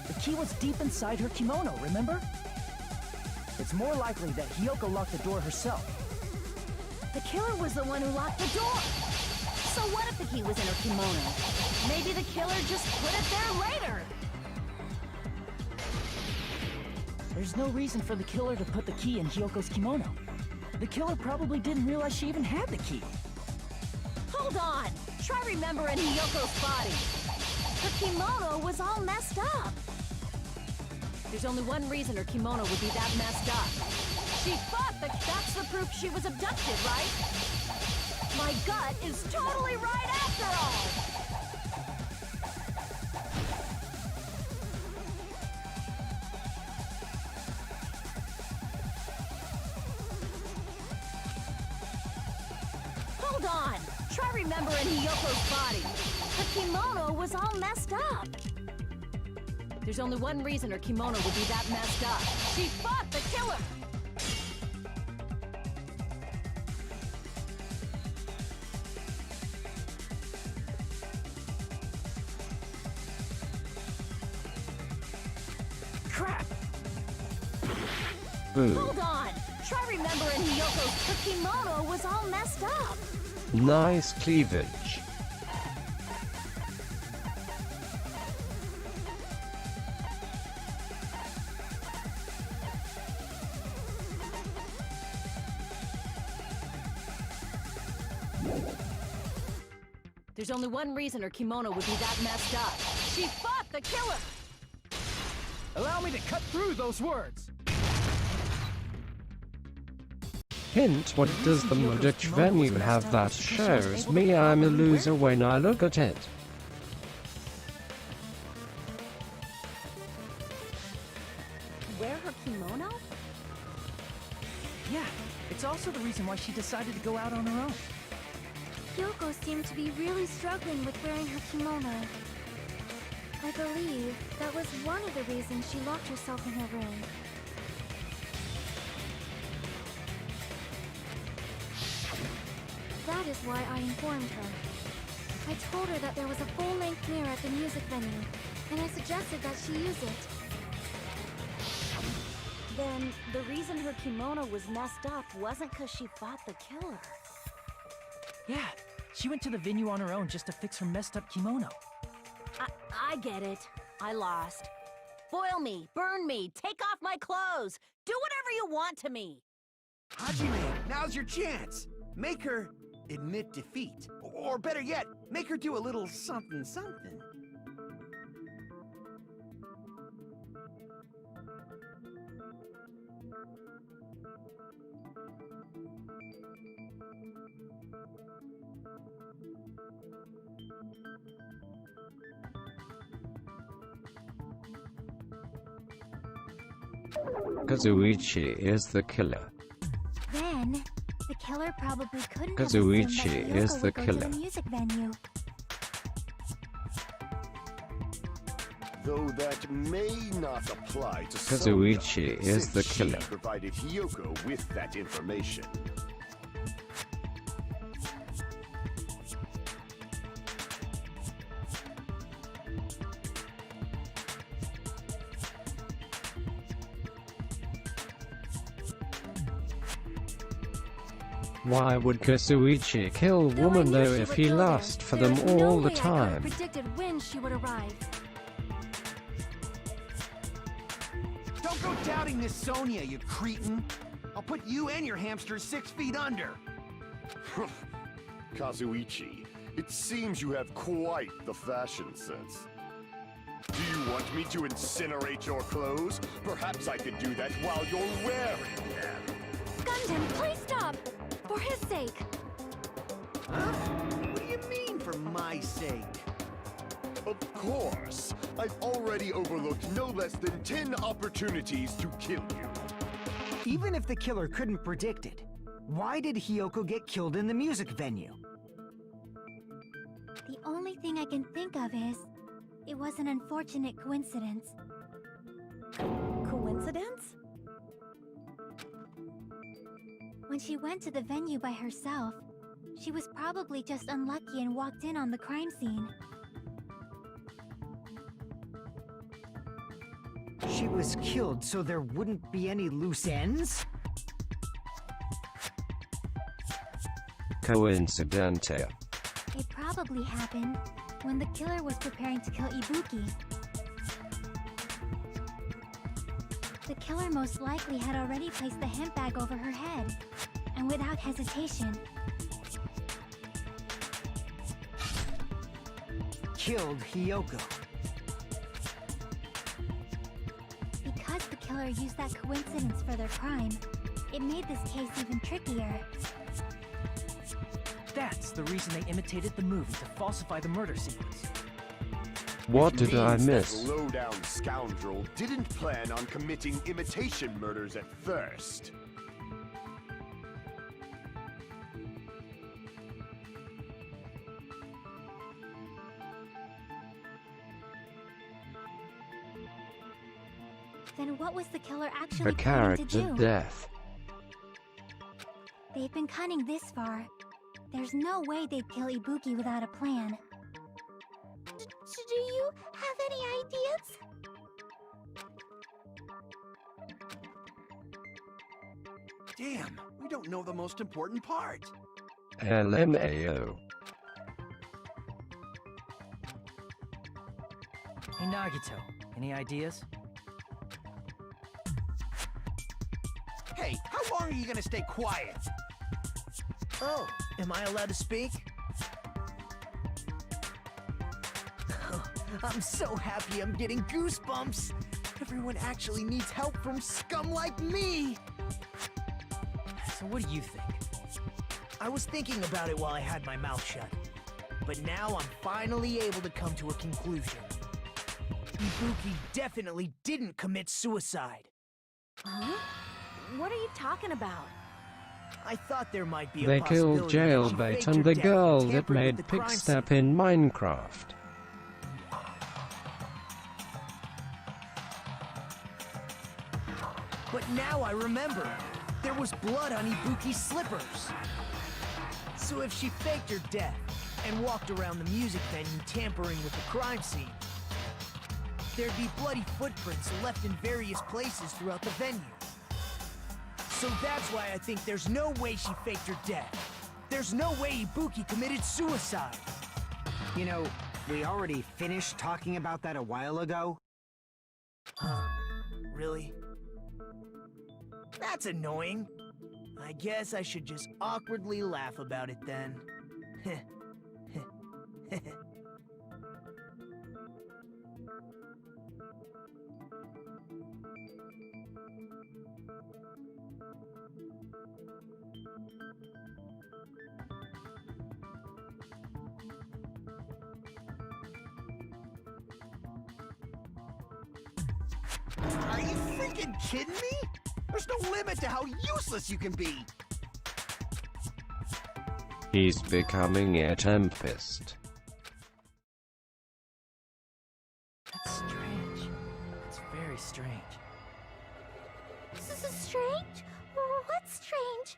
The key was deep inside her kimono, remember? It's more likely that Hiyoko locked the door herself. The killer was the one who locked the door. So what if the key was in her kimono? Maybe the killer just put it there later. There's no reason for the killer to put the key in Hiyoko's kimono. The killer probably didn't realize she even had the key. Hold on. Try remembering Hiyoko's body. Her kimono was all messed up. There's only one reason her kimono would be that messed up. She thought that's the proof she was abducted, right? My gut is totally right after all! Hold on! Try remembering Hiyoko's body. Her kimono was all messed up. There's only one reason her kimono would be that messed up. She fought the killer! Crap! Boo. Hold on! Try remembering her kimono was all messed up. Nice cleavage. There's only one reason her kimono would be that messed up. She fought the killer! Allow me to cut through those words! Hint, what does the Mudich venue have that shows me I'm a loser when I look at it? Wear her kimono? Yeah, it's also the reason why she decided to go out on her own. Yoko seemed to be really struggling with wearing her kimono. I believe that was one of the reasons she locked herself in her room. That is why I informed her. I told her that there was a full-length mirror at the music venue, and I suggested that she use it. Then the reason her kimono was messed up wasn't because she fought the killer. Yeah, she went to the venue on her own just to fix her messed up kimono. I get it. I lost. Boil me, burn me, take off my clothes, do whatever you want to me. Hajime, now's your chance. Make her admit defeat. Or better yet, make her do a little something something. Kazuichi is the killer. Then, the killer probably couldn't Kazuichi have assumed that is Yoko the would go to killer. the music venue. Though that may not apply to Kazuichi Sonia, is the since killer. She provided Hiyoko with that information. Why would Kazuichi kill Though I woman knew though she if would he go there, lust for them there was no all the way I could have time? predicted when she would arrive. Don't go doubting Miss Sonia, you cretin. I'll put you and your hamsters 6 feet under. Kazuichi, it seems you have quite the fashion sense. Do you want me to incinerate your clothes? Perhaps I could do that while you're wearing them. Gundam, please stop! For his sake! Huh? What do you mean, for my sake? Of course. I've already overlooked no less than 10 opportunities to kill you. Even if the killer couldn't predict it, why did Hiyoko get killed in the music venue? The only thing I can think of is, it was an unfortunate coincidence. Coincidence? When she went to the venue by herself, she was probably just unlucky and walked in on the crime scene. She was killed so there wouldn't be any loose ends? Coincidente. It probably happened when the killer was preparing to kill Ibuki. The killer most likely had already placed the hemp bag over her head, and without hesitation, Killed Hiyoko. because the killer used that coincidence for their crime, it made this case even trickier. That's the reason they imitated the movie to falsify the murder sequence. What Which did I means miss? That low-down scoundrel didn't plan on committing imitation murders at first. Then what was the killer A actually planning to character do? death. They've been cunning this far. There's no way they'd kill Ibuki without a plan. Do you have any ideas? Damn, we don't know the most important part. LMAO. Hey, Nagito, any ideas? Hey, how long are you gonna stay quiet? Oh, am I allowed to speak? I'm so happy I'm getting goosebumps. Everyone actually needs help from scum like me. So what do you think? I was thinking about it while I had my mouth shut. But now I'm finally able to come to a conclusion. Ibuki definitely didn't commit suicide. Huh? What are you talking about? I thought there might be a They possibility killed that she Jailbait faked and her the death girl and that tampered with made the crime Pickstep scene. in Minecraft. But now I remember. There was blood on Ibuki's slippers. So if she faked her death and walked around the music venue tampering with the crime scene, there'd be bloody footprints left in various places throughout the venue. So that's why I think there's no way she faked her death. There's no way Ibuki committed suicide. You know, we already finished talking about that a while ago. Huh? Really? That's annoying. I guess I should just awkwardly laugh about it then. Are you freaking kidding me? There's no limit to how useless you can be. He's becoming a Tempest. That's strange. That's very strange. This is strange? What's strange?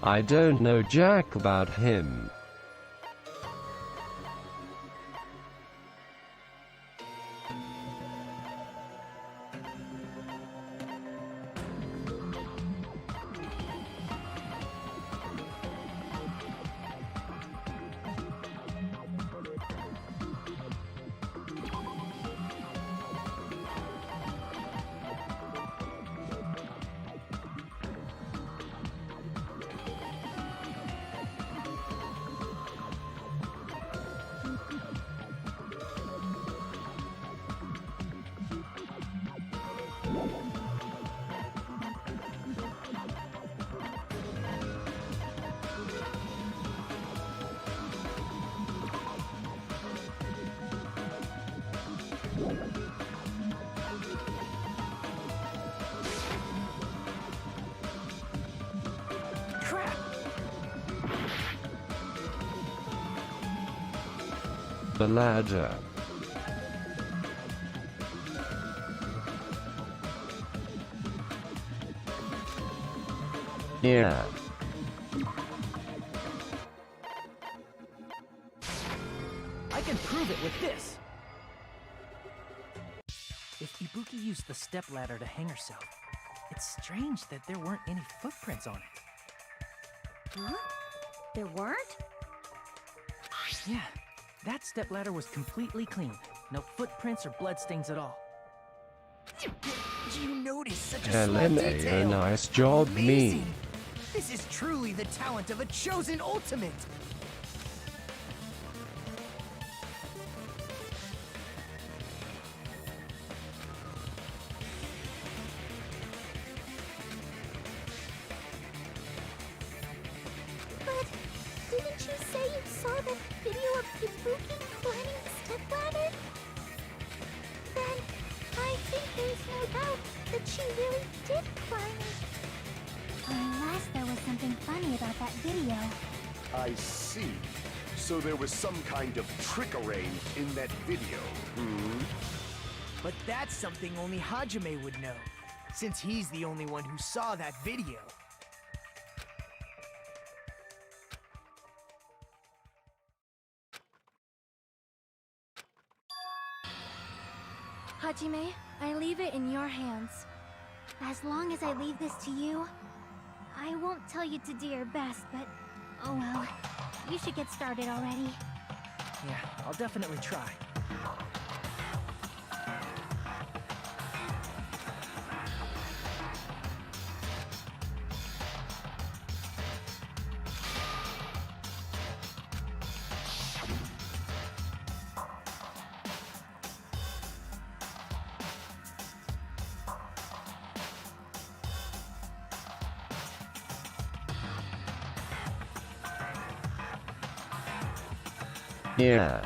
I don't know jack about him. Crap! The ladder. Yeah. I can prove it with this! If Ibuki used the stepladder to hang herself, it's strange that there weren't any footprints on it. Huh? There weren't? Yeah, that stepladder was completely clean. No footprints or bloodstains at all. You notice such a small LMAO, detail. nice job, me. Amazing. This is truly the talent of a chosen ultimate. But didn't you say you saw the video of Ibuki climbing the stepladder? Then I think there's no doubt that she really did climb it. Unless there was something funny about that video. I see. So there was some kind of trick arranged in that video, But that's something only Hajime would know, since he's the only one who saw that video. Hajime, I leave it in your hands. As long as I leave this to you, I won't tell you to do your best, but oh well. You should get started already. Yeah, I'll definitely try. Yeah.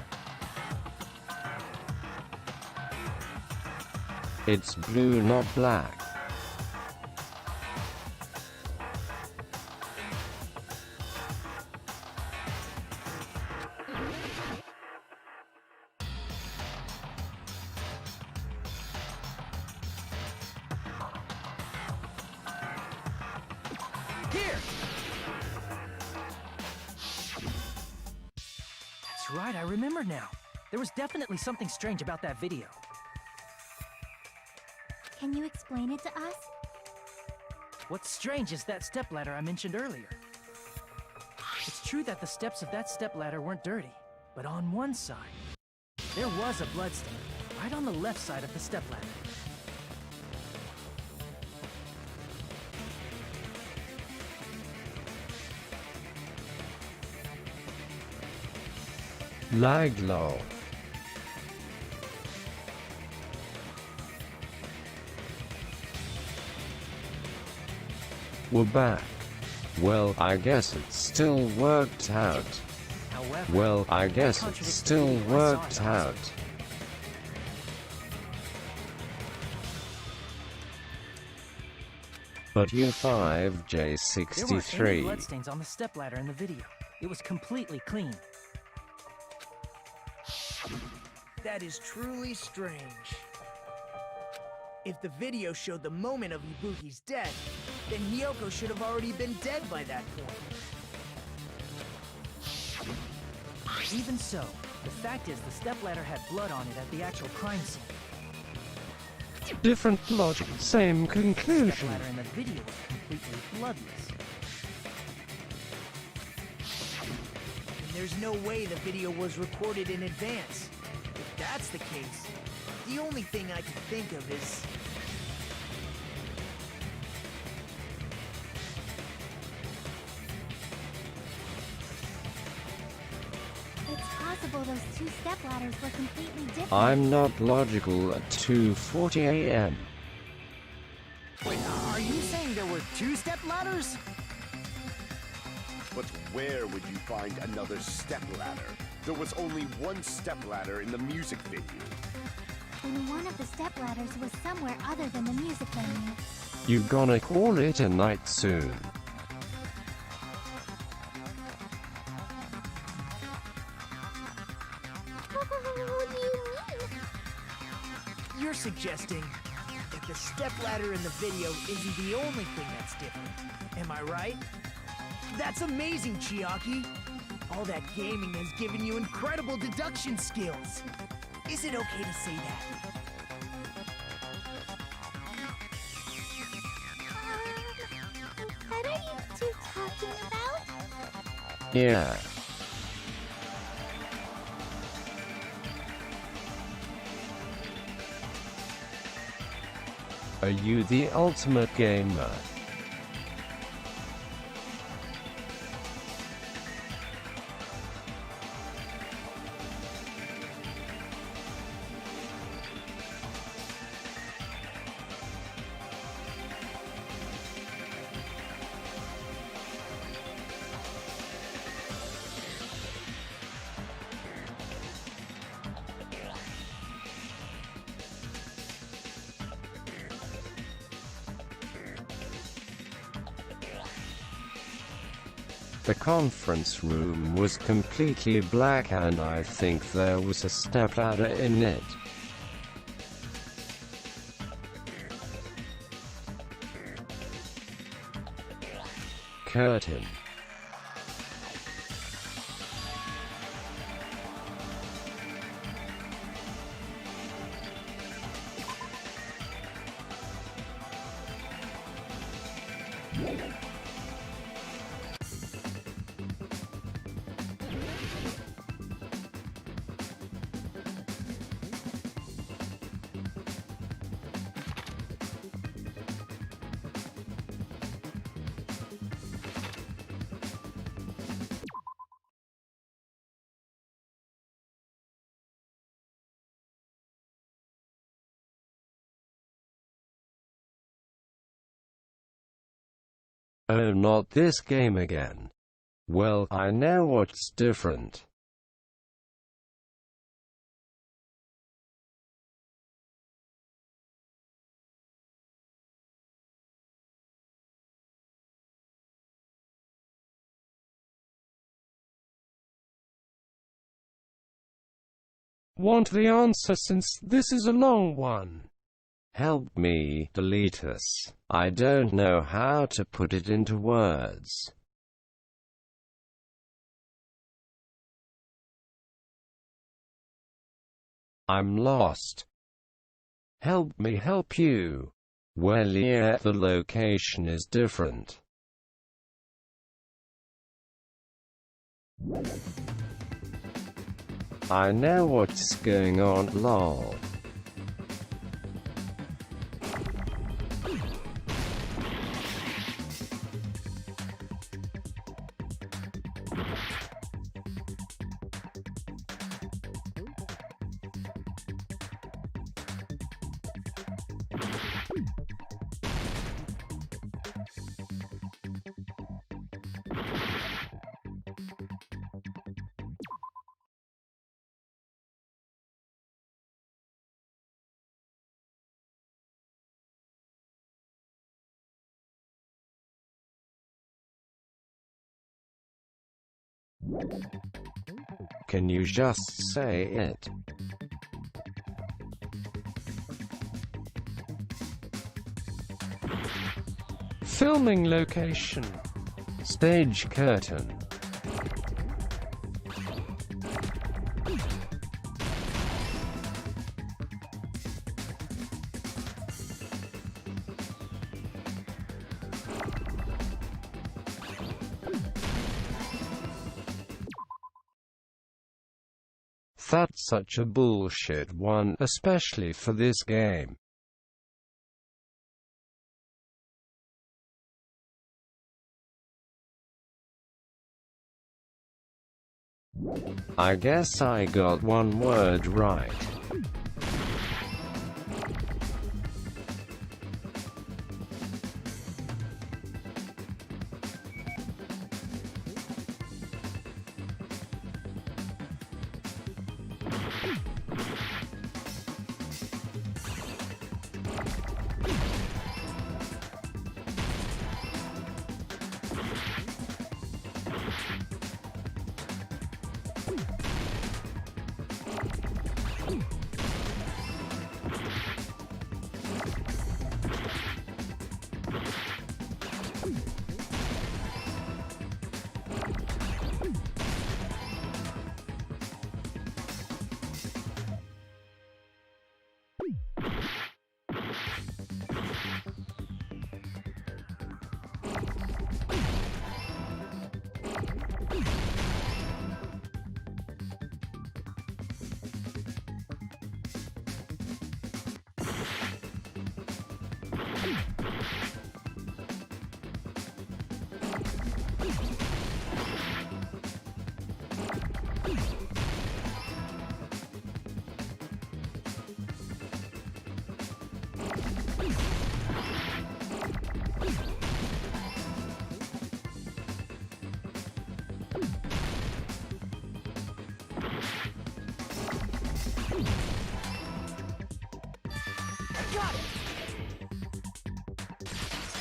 It's blue, not black. Here! That's right, I remember now. There was definitely something strange about that video. Can you explain it to us? What's strange is that stepladder I mentioned earlier. It's true that the steps of that stepladder weren't dirty, but on one side, there was a bloodstain, right on the left side of the stepladder. Lag low. We're back. Well, I guess it still worked out. However, Well, I guess it contradicts the still video I saw worked at the hospital. out. But There weren't any U5J63. bloodstains on the stepladder in the video. It was completely clean. That is truly strange. If the video showed the moment of Ibuki's death, then Hiyoko should have already been dead by that point. Even so, the fact is the stepladder had blood on it at the actual crime scene. Different logic, same The conclusion. stepladder in the video was completely bloodless. And there's no way the video was recorded in advance. If that's the case, the only thing I can think of is... It's possible those two stepladders were completely different. I'm not logical at 2:40 a.m. Wait, are you saying there were two stepladders? But where would you find another stepladder? There was only one stepladder in the music video. Then one of the stepladders was somewhere other than the music venue. You gonna call it a night soon. What do you mean? You're suggesting that the stepladder in the video isn't the only thing that's different. Am I right? That's amazing, Chiaki! All that gaming has given you incredible deduction skills. Is it okay to say that? What are you two talking about? Yeah. Are you the ultimate gamer? The conference room was completely black and I think there was a stepladder in it. Curtain. Oh, not this game again. Well, I know what's different. Want the answer since this is a long one? Help me, Deletus. I don't know how to put it into words. I'm lost. Help me help you. Well, yeah, the location is different. I know what's going on, lol. Can you just say it? Filming location. Stage curtain. That's such a bullshit one, especially for this game. I guess I got one word right.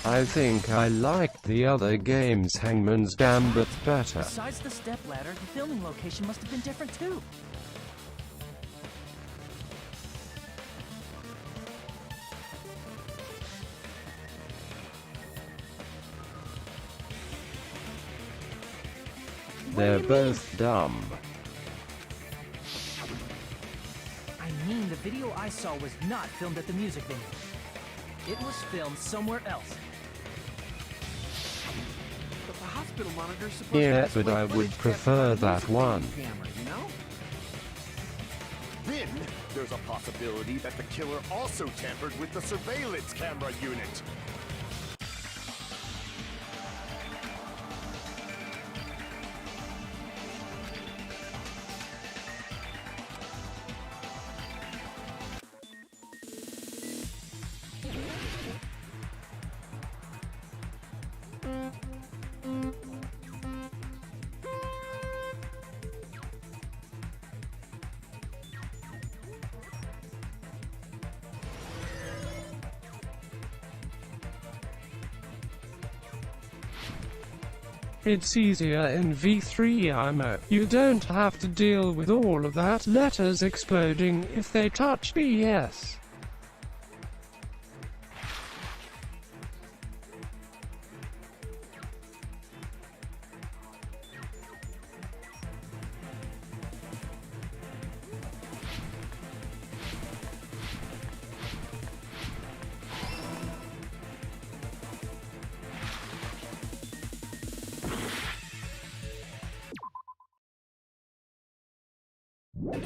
I think I liked the other game's Hangman's Gambit better. Besides the stepladder, the filming location must have been different too. They're both dumb. I mean, the video I saw was not filmed at the music venue. It was filmed somewhere else. But the hospital monitor's supposed to Yeah, display but I would footage prefer captured by that the one. camera, you know? Then, there's a possibility that the killer also tampered with the surveillance camera unit. It's easier in V3 IMO. You don't have to deal with all of that letters exploding if they touch BS.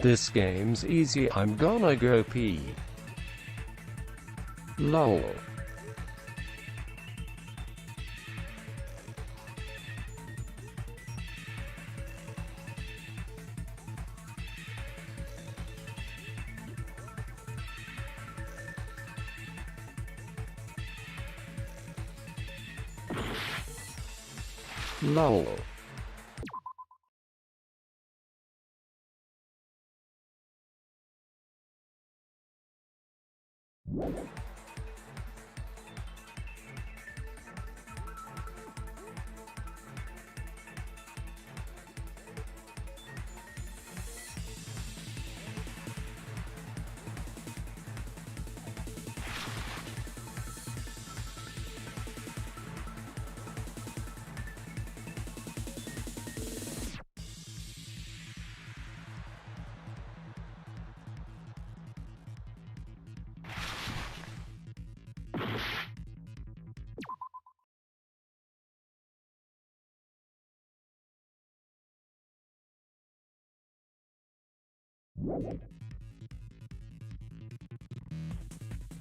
This game's easy, I'm gonna go pee. LOL. LOL.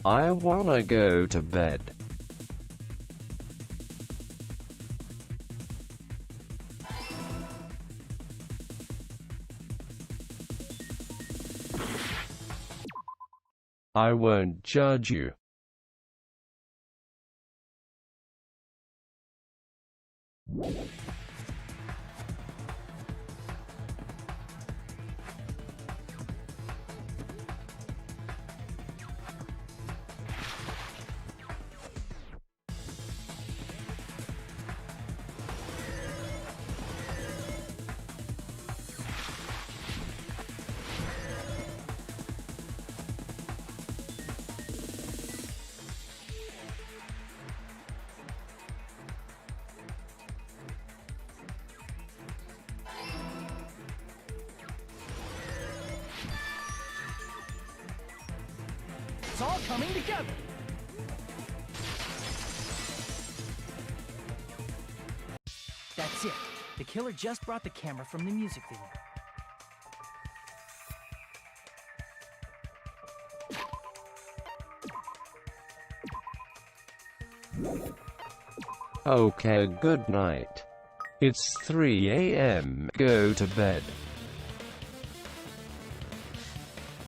I wanna go to bed. I won't judge you. It's all coming together. That's it. The killer just brought the camera from the music venue. Okay, good night. It's 3 AM. Go to bed.